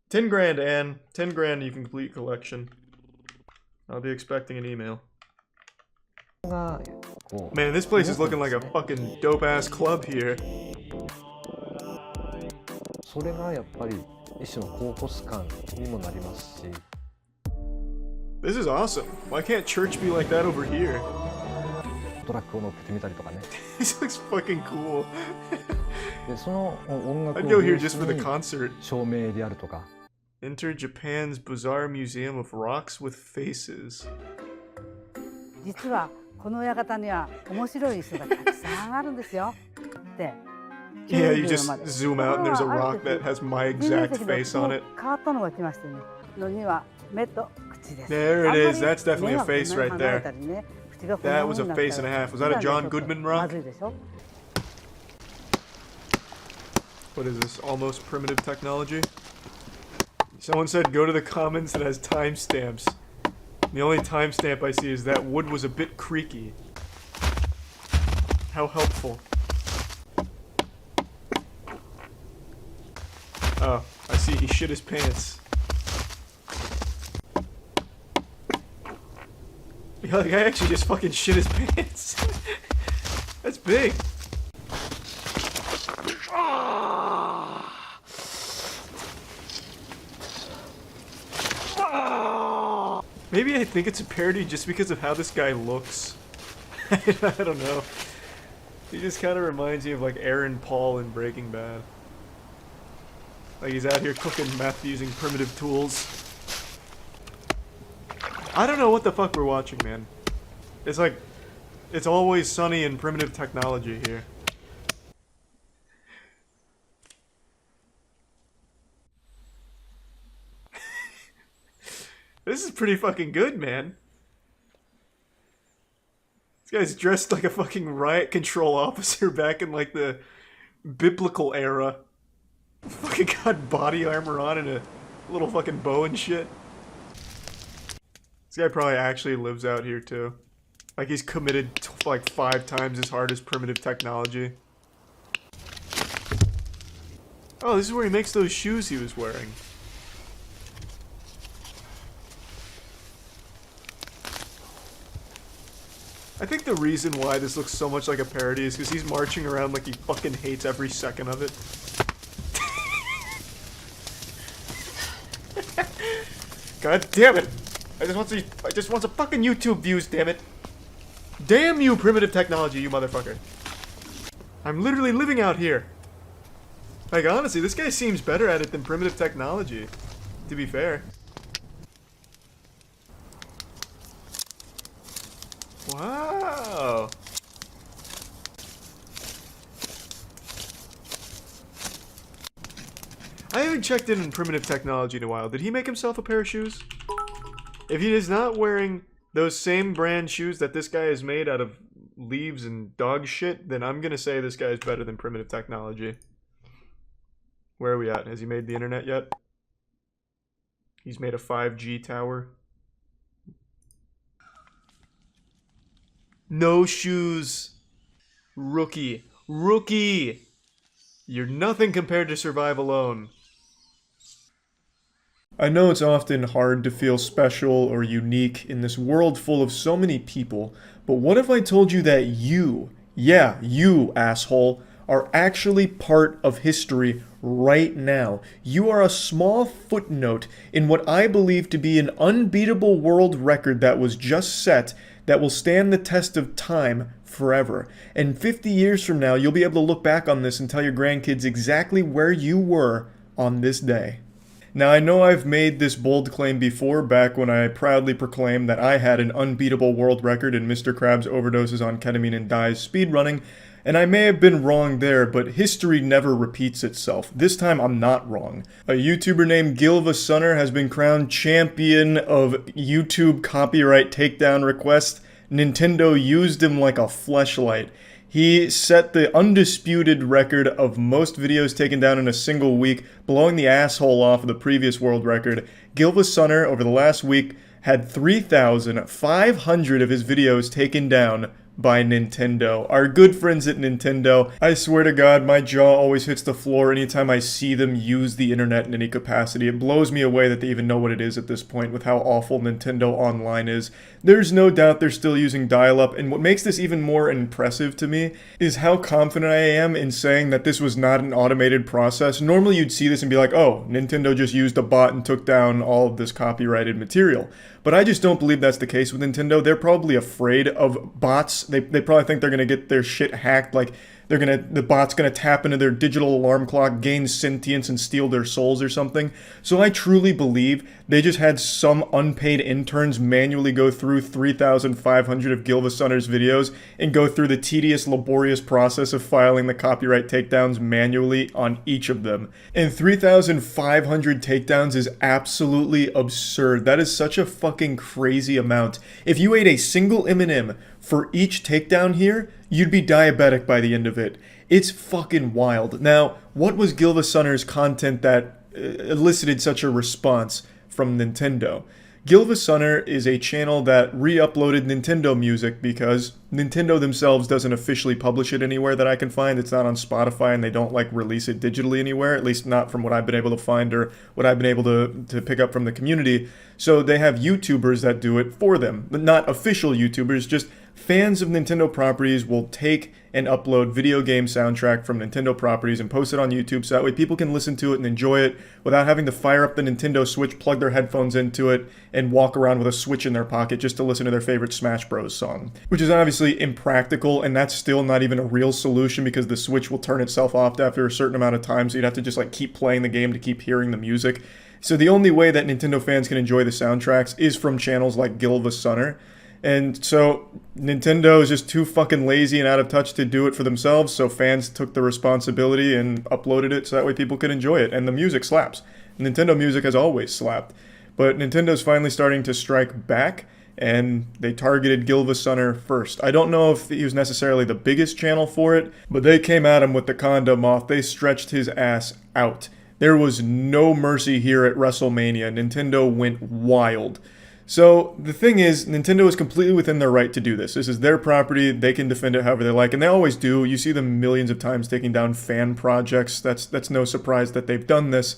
10 grand, Anne. 10 grand, you can complete collection. I'll be expecting an email. Man, this place is looking like a fucking dope-ass club here. それがやっぱり一種の高コス感にもなりますし。This is awesome. Why can't church be like that over here? トラックを乗っけてみたりとかね。This looks fucking cool. でその音楽 I'd を go ベ here ー just ス for the に concert. 照明であるとか。Enter Japan's bizarre museum of rocks with faces. 実はこの館には面白い人がたくさんあるんですよ。で、 Yeah, you just zoom out and there's a rock that has my exact face on it. 変わったのが来ましてね。のには目と口です。 There it is. That's definitely a face right there. That was a face and a half. Was that a John Goodman rock? What is this? Almost primitive technology? Someone said go to the comments that has timestamps. The only timestamp I see is that wood was a bit creaky. How helpful. Oh, I see he shit his pants. Yeah, the guy actually just fucking shit his pants. That's big. Maybe I think it's a parody just because of how this guy looks. I don't know. He just kind of reminds me of like Aaron Paul in Breaking Bad. Like he's out here cooking meth using primitive tools. I don't know what the fuck we're watching, man. It's like, it's always sunny in primitive technology here. This is pretty fucking good, man. This guy's dressed like a fucking riot control officer back in like the biblical era. Fucking got body armor on and a little fucking bow and shit. This guy probably actually lives out here too. Like he's committed to like 5 times as hard as primitive technology. Oh, this is where he makes those shoes he was wearing. I think the reason why this looks so much like a parody is because he's marching around like he fucking hates every second of it. God damn it! I just want some fucking YouTube views, damn it! Damn you, primitive technology, you motherfucker! I'm literally living out here! Like, honestly, this guy seems better at it than primitive technology, to be fair. Wow! I haven't checked in on primitive technology in a while. Did he make himself a pair of shoes? If he is not wearing those same brand shoes that this guy has made out of leaves and dog shit, then I'm gonna say this guy is better than primitive technology. Where are we at? Has he made the internet yet? He's made a 5G tower. No shoes. Rookie. Rookie! You're nothing compared to Survive Alone. I know it's often hard to feel special or unique in this world full of so many people, but what if I told you that you, yeah, you, asshole, are actually part of history right now. You are a small footnote in what I believe to be an unbeatable world record that was just set that will stand the test of time forever. And 50 years from now, you'll be able to look back on this and tell your grandkids exactly where you were on this day. Now, I know I've made this bold claim before, back when I proudly proclaimed that I had an unbeatable world record in Mr. Krabs overdoses on ketamine and dies speedrunning, and I may have been wrong there, but history never repeats itself. This time, I'm not wrong. A YouTuber named Gilva has been crowned champion of YouTube copyright takedown requests. Nintendo used him like a fleshlight. He set the undisputed record of most videos taken down in a single week, blowing the asshole off of the previous world record. Gilva over the last week had 3,500 of his videos taken down by Nintendo. Our good friends at Nintendo. I swear to God, my jaw always hits the floor anytime I see them use the internet in any capacity. It blows me away that they even know what it is at this point with how awful Nintendo Online is. There's no doubt they're still using dial-up, and what makes this even more impressive to me is how confident I am in saying that this was not an automated process. Normally you'd see this and be like, oh, Nintendo just used a bot and took down all of this copyrighted material. But I just don't believe that's the case with Nintendo. They're probably afraid of bots. They probably think they're gonna get their shit hacked, like the bot's gonna tap into their digital alarm clock, gain sentience, and steal their souls or something. So I truly believe they just had some unpaid interns manually go through 3,500 of Gilva videos and go through the tedious, laborious process of filing the copyright takedowns manually on each of them. And 3,500 takedowns is absolutely absurd. That is such a fucking crazy amount. If you ate a single M&M for each takedown here, you'd be diabetic by the end of it. It's fucking wild. Now, what was Gilva content that elicited such a response from Nintendo? Gilva is a channel that re-uploaded Nintendo music because Nintendo themselves doesn't officially publish it anywhere that I can find. It's not on Spotify and they don't like release it digitally anywhere, at least not from what I've been able to find or what I've been able to pick up from the community. So they have YouTubers that do it for them, but not official YouTubers, just fans of Nintendo properties will take and upload video game soundtrack from Nintendo properties and post it on YouTube so that way people can listen to it and enjoy it without having to fire up the Nintendo Switch, plug their headphones into it, and walk around with a Switch in their pocket just to listen to their favorite Smash Bros. Song. Which is obviously impractical, and that's still not even a real solution because the Switch will turn itself off after a certain amount of time, so you'd have to just like keep playing the game to keep hearing the music. So the only way that Nintendo fans can enjoy the soundtracks is from channels like Gilva. And so Nintendo is just too fucking lazy and out of touch to do it for themselves, so fans took the responsibility and uploaded it so that way people could enjoy it. And the music slaps. Nintendo music has always slapped. But Nintendo's finally starting to strike back, and they targeted Gilva first. I don't know if he was necessarily the biggest channel for it, but they came at him with the condom off. They stretched his ass out. There was no mercy here at WrestleMania. Nintendo went wild. So the thing is, Nintendo is completely within their right to do this. This is their property. They can defend it however they like, and they always do. You see them millions of times taking down fan projects. That's no surprise that they've done this.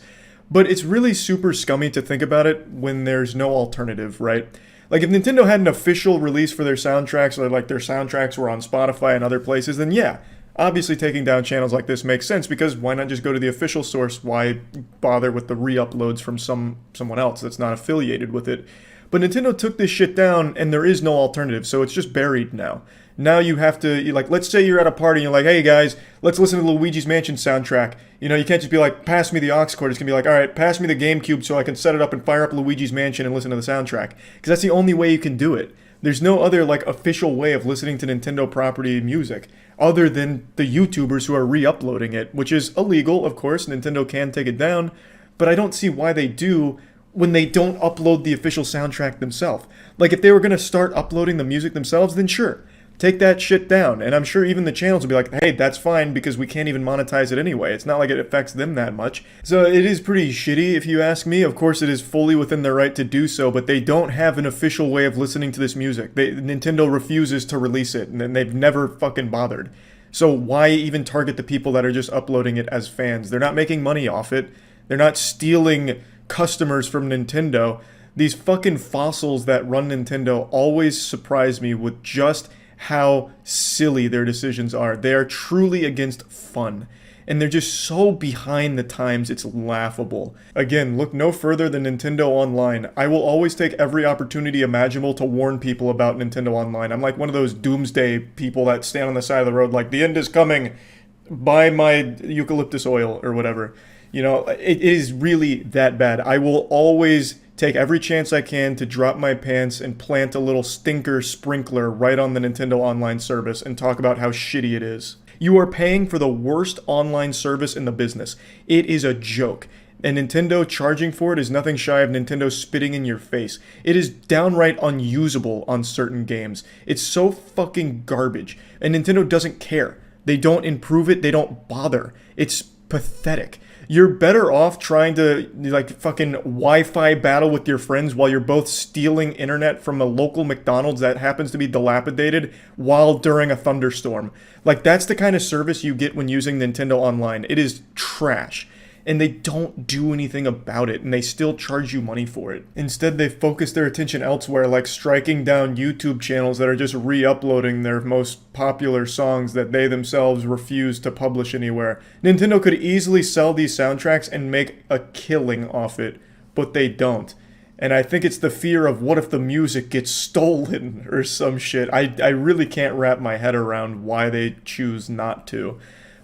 But it's really super scummy to think about it when there's no alternative, right? Like if Nintendo had an official release for their soundtracks, or like their soundtracks were on Spotify and other places, then yeah, obviously taking down channels like this makes sense because why not just go to the official source? Why bother with the re-uploads from someone else that's not affiliated with it? But Nintendo took this shit down and there is no alternative, so it's just buried now. Now you have to, like, let's say you're at a party and you're like, hey guys, let's listen to Luigi's Mansion soundtrack. You know, you can't just be like, pass me the aux cord. It's gonna be like, all right, pass me the GameCube so I can set it up and fire up Luigi's Mansion and listen to the soundtrack. Because that's the only way you can do it. There's no other, like, official way of listening to Nintendo property music other than the YouTubers who are re-uploading it, which is illegal, of course. Nintendo can take it down, but I don't see why they do when they don't upload the official soundtrack themselves. Like, if they were going to start uploading the music themselves, then sure, take that shit down. And I'm sure even the channels will be like, hey, that's fine because we can't even monetize it anyway. It's not like it affects them that much. So it is pretty shitty if you ask me. Of course, it is fully within their right to do so, but they don't have an official way of listening to this music. Nintendo refuses to release it, and they've never fucking bothered. So why even target the people that are just uploading it as fans? They're not making money off it. They're not stealing customers from Nintendo. These fucking fossils that run Nintendo always surprise me with just how silly their decisions are. They are truly against fun. And they're just so behind the times, it's laughable. Again, look no further than Nintendo Online. I will always take every opportunity imaginable to warn people about Nintendo Online. I'm like one of those doomsday people that stand on the side of the road like, the end is coming, buy my eucalyptus oil or whatever. You know, it is really that bad. I will always take every chance I can to drop my pants and plant a little stinker sprinkler right on the Nintendo Online service and talk about how shitty it is. You are paying for the worst online service in the business. It is a joke. And Nintendo charging for it is nothing shy of Nintendo spitting in your face. It is downright unusable on certain games. It's so fucking garbage. And Nintendo doesn't care. They don't improve it. They don't bother. It's pathetic. You're better off trying to like fucking Wi-Fi battle with your friends while you're both stealing internet from a local McDonald's that happens to be dilapidated while during a thunderstorm. Like that's the kind of service you get when using Nintendo Online. It is trash. And they don't do anything about it, and they still charge you money for it. Instead, they focus their attention elsewhere, like striking down YouTube channels that are just re-uploading their most popular songs that they themselves refuse to publish anywhere. Nintendo could easily sell these soundtracks and make a killing off it, but they don't. And I think it's the fear of what if the music gets stolen or some shit. I really can't wrap my head around why they choose not to.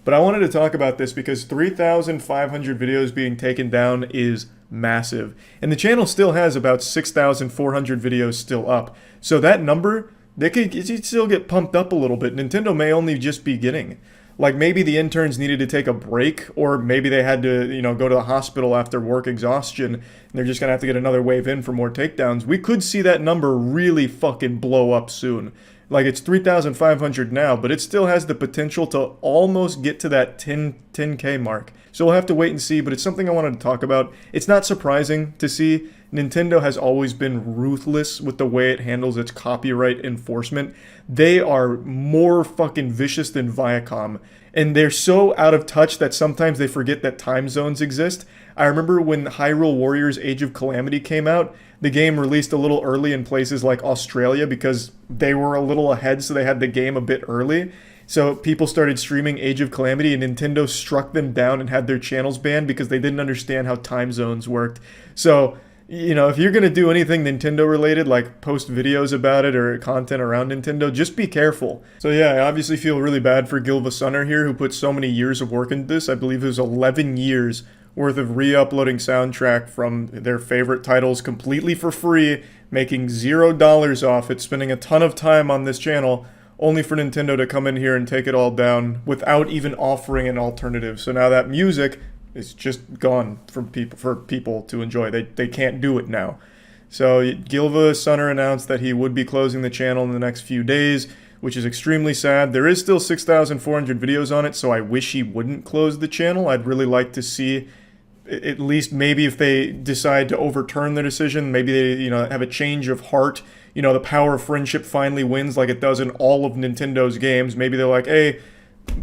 But I wanted to talk about this because 3,500 videos being taken down is massive. And the channel still has about 6,400 videos still up. So that number, it could still get pumped up a little bit. Nintendo may only just be beginning. Like maybe the interns needed to take a break, or maybe they had to, go to the hospital after work exhaustion, and they're just going to have to get another wave in for more takedowns. We could see that number really fucking blow up soon. Like it's 3,500 now, but it still has the potential to almost get to that 10K mark. So we'll have to wait and see, but it's something I wanted to talk about. It's not surprising to see. Nintendo has always been ruthless with the way it handles its copyright enforcement. They are more fucking vicious than Viacom. And they're so out of touch that sometimes they forget that time zones exist. I remember when Hyrule Warriors Age of Calamity came out, the game released a little early in places like Australia because they were a little ahead, so they had the game a bit early. So people started streaming Age of Calamity, and Nintendo struck them down and had their channels banned because they didn't understand how time zones worked. So, if you're going to do anything Nintendo related, like post videos about it or content around Nintendo, just be careful. So yeah, I obviously feel really bad for Gilva Sunner here, who put so many years of work into this. I believe it was 11 years worth of re-uploading soundtrack from their favorite titles completely for free, making $0 off it, spending a ton of time on this channel, only for Nintendo to come in here and take it all down without even offering an alternative. So now that music is just gone for people to enjoy. They can't do it now. So Gilva Sunner announced that he would be closing the channel in the next few days, which is extremely sad. There is still 6,400 videos on it, so I wish he wouldn't close the channel. I'd really like to see at least maybe if they decide to overturn their decision, maybe they have a change of heart. The power of friendship finally wins like it does in all of Nintendo's games. Maybe they're like, hey,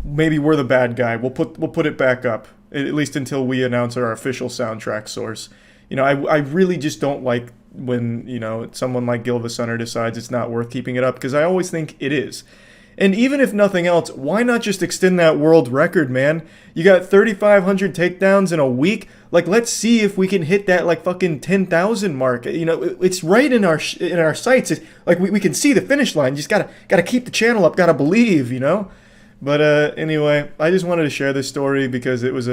maybe we're the bad guy. We'll put it back up, at least until we announce our official soundtrack source. I really just don't like when, someone like Gilva Sunner decides it's not worth keeping it up, because I always think it is. And even if nothing else, why not just extend that world record, man? You got 3,500 takedowns in a week. Like, let's see if we can hit that like fucking 10,000 mark. It's right in our sights. It's like we can see the finish line. You just gotta keep the channel up. Gotta believe, But anyway, I just wanted to share this story because it was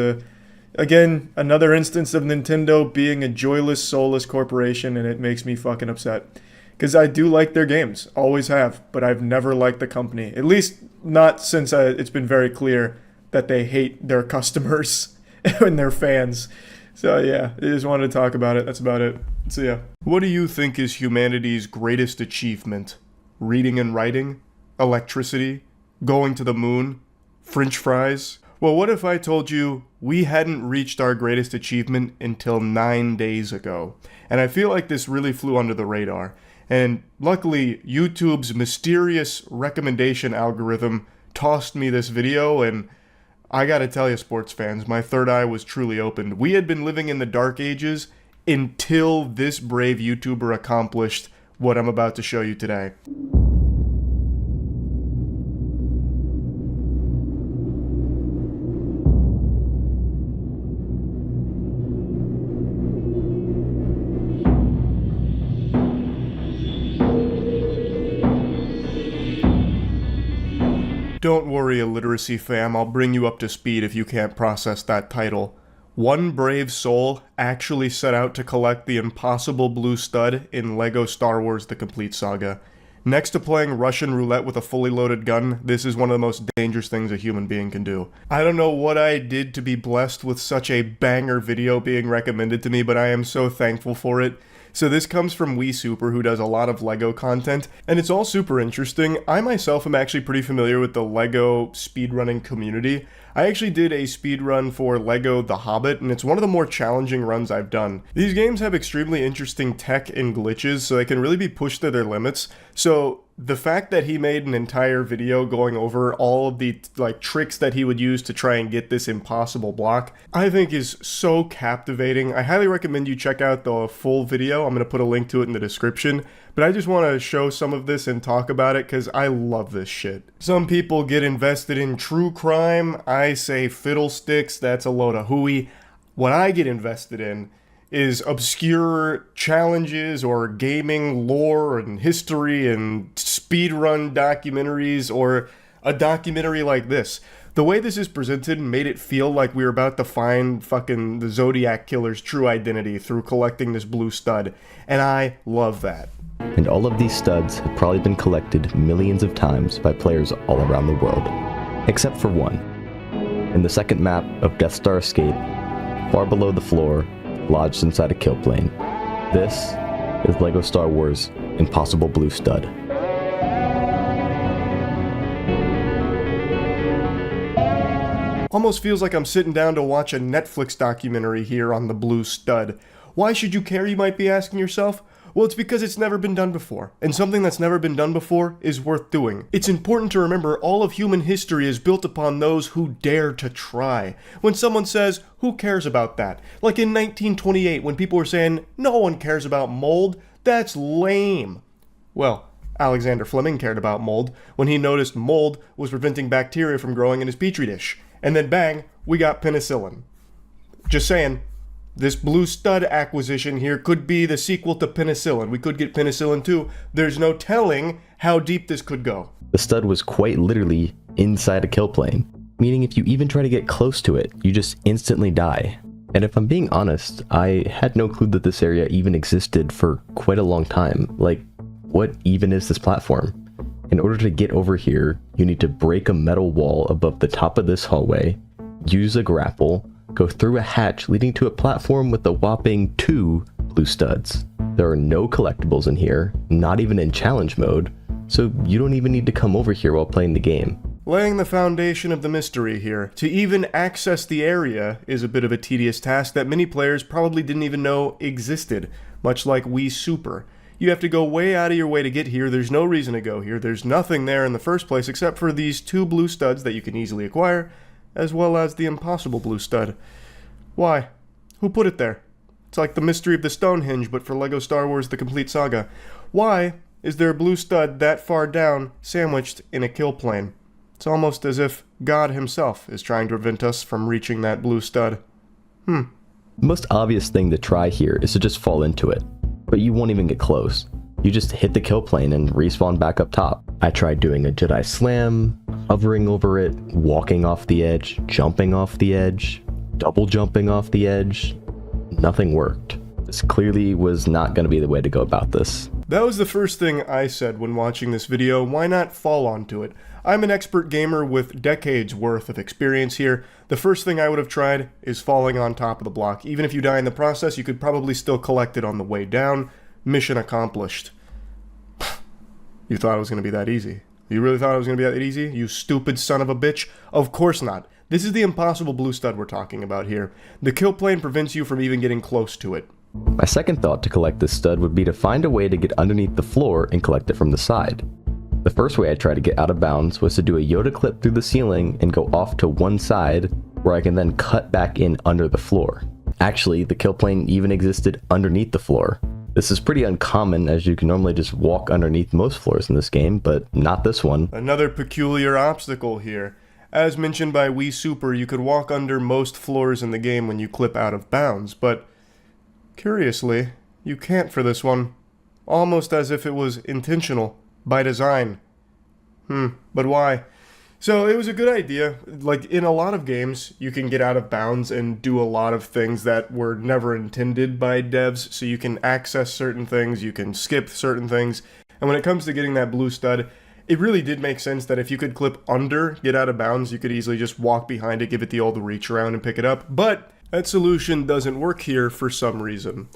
again another instance of Nintendo being a joyless, soulless corporation, and it makes me fucking upset. Because I do like their games, always have, but I've never liked the company. At least not since it's been very clear that they hate their customers and their fans. So yeah, I just wanted to talk about it. That's about it. So yeah. What do you think is humanity's greatest achievement? Reading and writing? Electricity? Going to the moon? French fries? Well, what if I told you we hadn't reached our greatest achievement until 9 days ago? And I feel like this really flew under the radar. And luckily, YouTube's mysterious recommendation algorithm tossed me this video, and I gotta tell you, sports fans, my third eye was truly opened. We had been living in the dark ages until this brave YouTuber accomplished what I'm about to show you today. Don't worry, illiteracy fam, I'll bring you up to speed if you can't process that title. One brave soul actually set out to collect the impossible blue stud in LEGO Star Wars The Complete Saga. Next to playing Russian roulette with a fully loaded gun, this is one of the most dangerous things a human being can do. I don't know what I did to be blessed with such a banger video being recommended to me, but I am so thankful for it. So this comes from WeSuper, who does a lot of LEGO content, and it's all super interesting. I myself am actually pretty familiar with the LEGO speedrunning community. I actually did a speedrun for LEGO The Hobbit, and it's one of the more challenging runs I've done. These games have extremely interesting tech and glitches, so they can really be pushed to their limits. So the fact that he made an entire video going over all of the tricks that he would use to try and get this impossible block, I think is so captivating. I highly recommend you check out the full video. I'm going to put a link to it in the description, but I just want to show some of this and talk about it because I love this shit. Some people get invested in true crime. I say fiddlesticks, that's a load of hooey. What I get invested in is obscure challenges or gaming lore and history and speedrun documentaries, or a documentary like this. The way this is presented made it feel like we were about to find fucking the Zodiac Killer's true identity through collecting this blue stud, and I love that. And all of these studs have probably been collected millions of times by players all around the world, except for one. In the second map of Death Star Escape, far below the floor, lodged inside a kill plane. This is LEGO Star Wars Impossible Blue Stud. Almost feels like I'm sitting down to watch a Netflix documentary here on the blue stud. Why should you care, you might be asking yourself? Well, it's because it's never been done before, and something that's never been done before is worth doing. It's important to remember all of human history is built upon those who dare to try. When someone says, who cares about that? Like in 1928 when people were saying, no one cares about mold, that's lame. Well, Alexander Fleming cared about mold when he noticed mold was preventing bacteria from growing in his petri dish. And then bang, we got penicillin. Just saying. This blue stud acquisition here could be the sequel to penicillin. We could get penicillin too. There's no telling how deep this could go. The stud was quite literally inside a kill plane, meaning if you even try to get close to it, you just instantly die. And if I'm being honest, I had no clue that this area even existed for quite a long time. Like, what even is this platform? In order to get over here, you need to break a metal wall above the top of this hallway, use a grapple, go through a hatch leading to a platform with a whopping 2 blue studs. There are no collectibles in here, not even in challenge mode, so you don't even need to come over here while playing the game. Laying the foundation of the mystery here. To even access the area is a bit of a tedious task that many players probably didn't even know existed, much like WeSuper. You have to go way out of your way to get here. There's no reason to go here. There's nothing there in the first place except for these 2 blue studs that you can easily acquire, as well as the impossible blue stud. Why? Who put it there? It's like the mystery of the Stonehenge, but for LEGO Star Wars The Complete Saga. Why is there a blue stud that far down, sandwiched in a kill plane? It's almost as if God himself is trying to prevent us from reaching that blue stud. The most obvious thing to try here is to just fall into it, but you won't even get close. You just hit the kill plane and respawn back up top. I tried doing a Jedi Slam, hovering over it, walking off the edge, jumping off the edge, double jumping off the edge. Nothing worked. This clearly was not going to be the way to go about this. That was the first thing I said when watching this video. Why not fall onto it? I'm an expert gamer with decades worth of experience here. The first thing I would have tried is falling on top of the block. Even if you die in the process, you could probably still collect it on the way down. Mission accomplished. You thought it was going to be that easy. You really thought it was going to be that easy? You stupid son of a bitch? Of course not. This is the impossible blue stud we're talking about here. The kill plane prevents you from even getting close to it. My second thought to collect this stud would be to find a way to get underneath the floor and collect it from the side. The first way I tried to get out of bounds was to do a Yoda clip through the ceiling and go off to one side, where I can then cut back in under the floor. Actually, the kill plane even existed underneath the floor. This is pretty uncommon, as you can normally just walk underneath most floors in this game, but not this one. Another peculiar obstacle here. As mentioned by WeSuper, you could walk under most floors in the game when you clip out of bounds, but curiously, you can't for this one. Almost as if it was intentional, by design. But why? So it was a good idea. Like in a lot of games, you can get out of bounds and do a lot of things that were never intended by devs. So you can access certain things, you can skip certain things. And when it comes to getting that blue stud, it really did make sense that if you could clip under, get out of bounds, you could easily just walk behind it, give it the old reach around and pick it up. But that solution doesn't work here for some reason.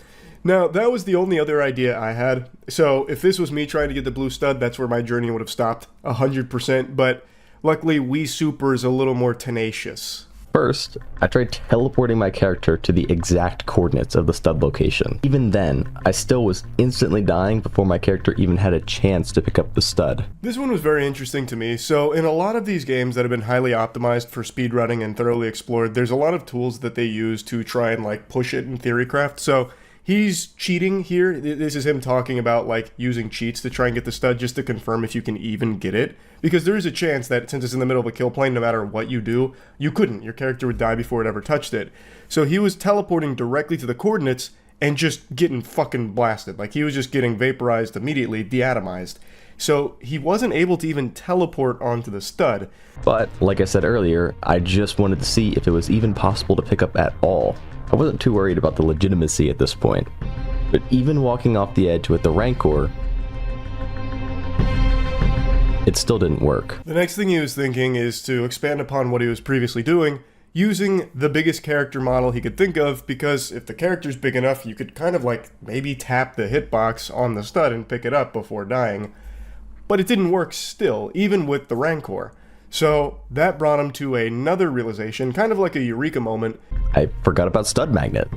Now, that was the only other idea I had. So if this was me trying to get the blue stud, that's where my journey would have stopped 100%. But luckily, Wii Super is a little more tenacious. First, I tried teleporting my character to the exact coordinates of the stud location. Even then, I still was instantly dying before my character even had a chance to pick up the stud. This one was very interesting to me. So in a lot of these games that have been highly optimized for speedrunning and thoroughly explored, there's a lot of tools that they use to try and like push it in Theorycraft. So he's cheating here. This is him talking about like using cheats to try and get the stud just to confirm if you can even get it. Because there is a chance that since it's in the middle of a kill plane, no matter what you do, you couldn't. Your character would die before it ever touched it. So he was teleporting directly to the coordinates and just getting fucking blasted. Like he was just getting vaporized immediately, deatomized. So he wasn't able to even teleport onto the stud. But like I said earlier, I just wanted to see if it was even possible to pick up at all. I wasn't too worried about the legitimacy at this point. But even walking off the edge with the Rancor, it still didn't work. The next thing he was thinking is to expand upon what he was previously doing, using the biggest character model he could think of, because if the character's big enough, you could kind of like maybe tap the hitbox on the stud and pick it up before dying. But it didn't work still, even with the Rancor. So that brought him to another realization, kind of like a eureka moment. I forgot about Stud Magnet.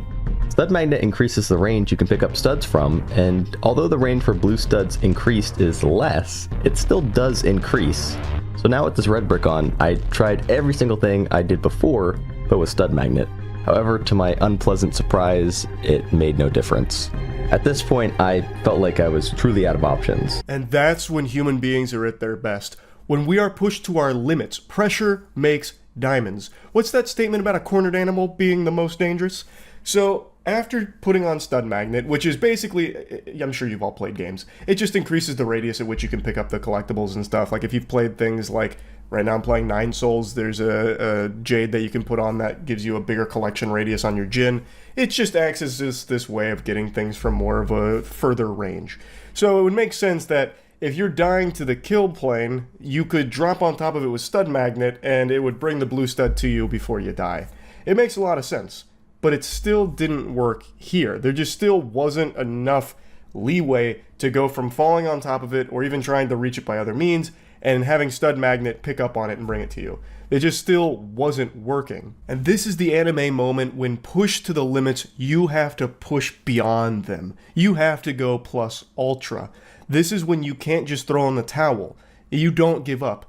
Stud Magnet increases the range you can pick up studs from, and although the range for blue studs increased is less, it still does increase. So now with this red brick on, I tried every single thing I did before, but with Stud Magnet. However, to my unpleasant surprise, it made no difference. At this point, I felt like I was truly out of options. And that's when human beings are at their best. When we are pushed to our limits, pressure makes diamonds. What's that statement about a cornered animal being the most dangerous? So after putting on Stud Magnet, which is basically, I'm sure you've all played games, it just increases the radius at which you can pick up the collectibles and stuff. Like if you've played things like, right now I'm playing 9 Souls, there's a Jade that you can put on that gives you a bigger collection radius on your Jin. It just acts as this way of getting things from more of a further range. So it would make sense that if you're dying to the kill plane, you could drop on top of it with Stud Magnet and it would bring the blue stud to you before you die. It makes a lot of sense. But it still didn't work here. There just still wasn't enough leeway to go from falling on top of it or even trying to reach it by other means and having Stud Magnet pick up on it and bring it to you. It just still wasn't working. And this is the anime moment when pushed to the limits, you have to push beyond them. You have to go plus ultra. This is when you can't just throw in the towel. You don't give up.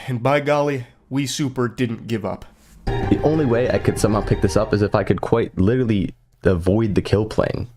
And by golly, Wii Super didn't give up. The only way I could somehow pick this up is if I could quite literally avoid the kill plane.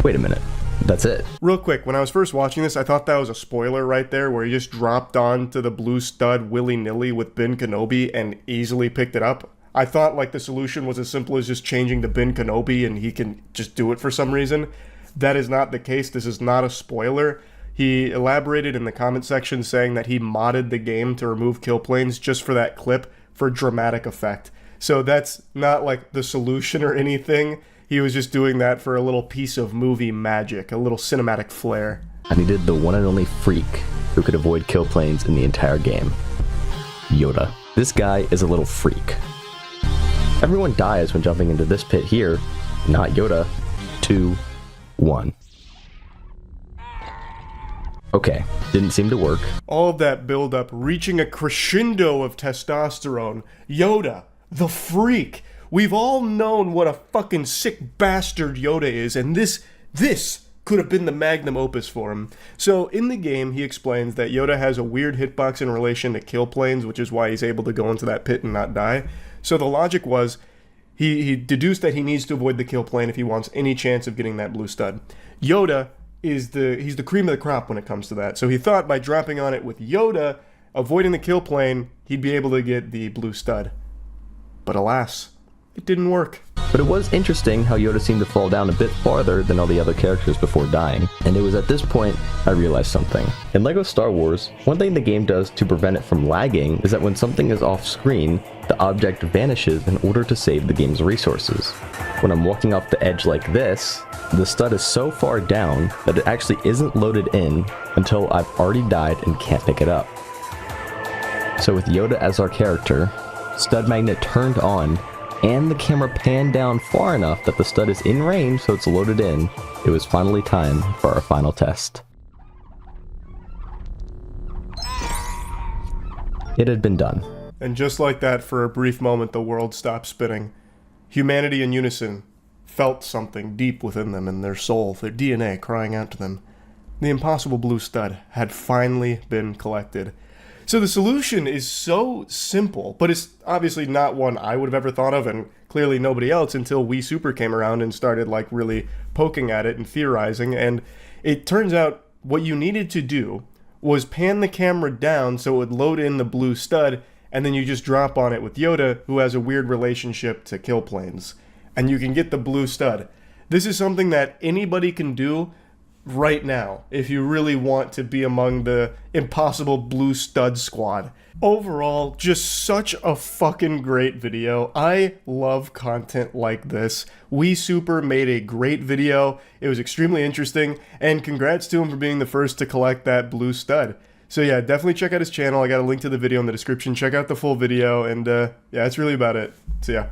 Wait a minute. That's it. Real quick, when I was first watching this, I thought that was a spoiler right there where he just dropped onto the blue stud willy-nilly with Ben Kenobi and easily picked it up. I thought like the solution was as simple as just changing to Ben Kenobi and he can just do it for some reason. That is not the case. This is not a spoiler. He elaborated in the comment section saying that he modded the game to remove kill planes just for that clip for dramatic effect. So that's not like the solution or anything. He was just doing that for a little piece of movie magic, a little cinematic flair. I needed the one and only freak who could avoid kill planes in the entire game. Yoda. This guy is a little freak. Everyone dies when jumping into this pit here. Not Yoda. 2, 1. Okay, didn't seem to work. All of that build-up, reaching a crescendo of testosterone. Yoda, the freak. We've all known what a fucking sick bastard Yoda is, and this could have been the magnum opus for him. So in the game, he explains that Yoda has a weird hitbox in relation to kill planes, which is why he's able to go into that pit and not die. So the logic was, he deduced that he needs to avoid the kill plane if he wants any chance of getting that blue stud. Yoda he's the cream of the crop when it comes to that. So he thought by dropping on it with Yoda, avoiding the kill plane, he'd be able to get the blue stud. But alas, it didn't work. But it was interesting how Yoda seemed to fall down a bit farther than all the other characters before dying, and it was at this point I realized something. In LEGO Star Wars, one thing the game does to prevent it from lagging is that when something is off screen, the object vanishes in order to save the game's resources. When I'm walking off the edge like this, the stud is so far down that it actually isn't loaded in until I've already died and can't pick it up. So with Yoda as our character, stud magnet turned on, and the camera panned down far enough that the stud is in range so it's loaded in, it was finally time for our final test. It had been done. And just like that, for a brief moment, the world stopped spinning. Humanity in unison felt something deep within them, in their soul, their DNA crying out to them. The impossible blue stud had finally been collected. So the solution is so simple, but it's obviously not one I would have ever thought of, and clearly nobody else, until We Super came around and started like really poking at it and theorizing. And it turns out what you needed to do was pan the camera down so it would load in the blue stud, and then you just drop on it with Yoda, who has a weird relationship to kill planes, and you can get the blue stud. This is something that anybody can do right now if you really want to be among the impossible blue stud squad. Overall, just such a fucking great video. I love content like this. We Super made a great video. It was extremely interesting, and congrats to him for being the first to collect that blue stud. So yeah, definitely check out his channel. I got a link to the video in the description. Check out the full video, and yeah, that's really about it. So yeah.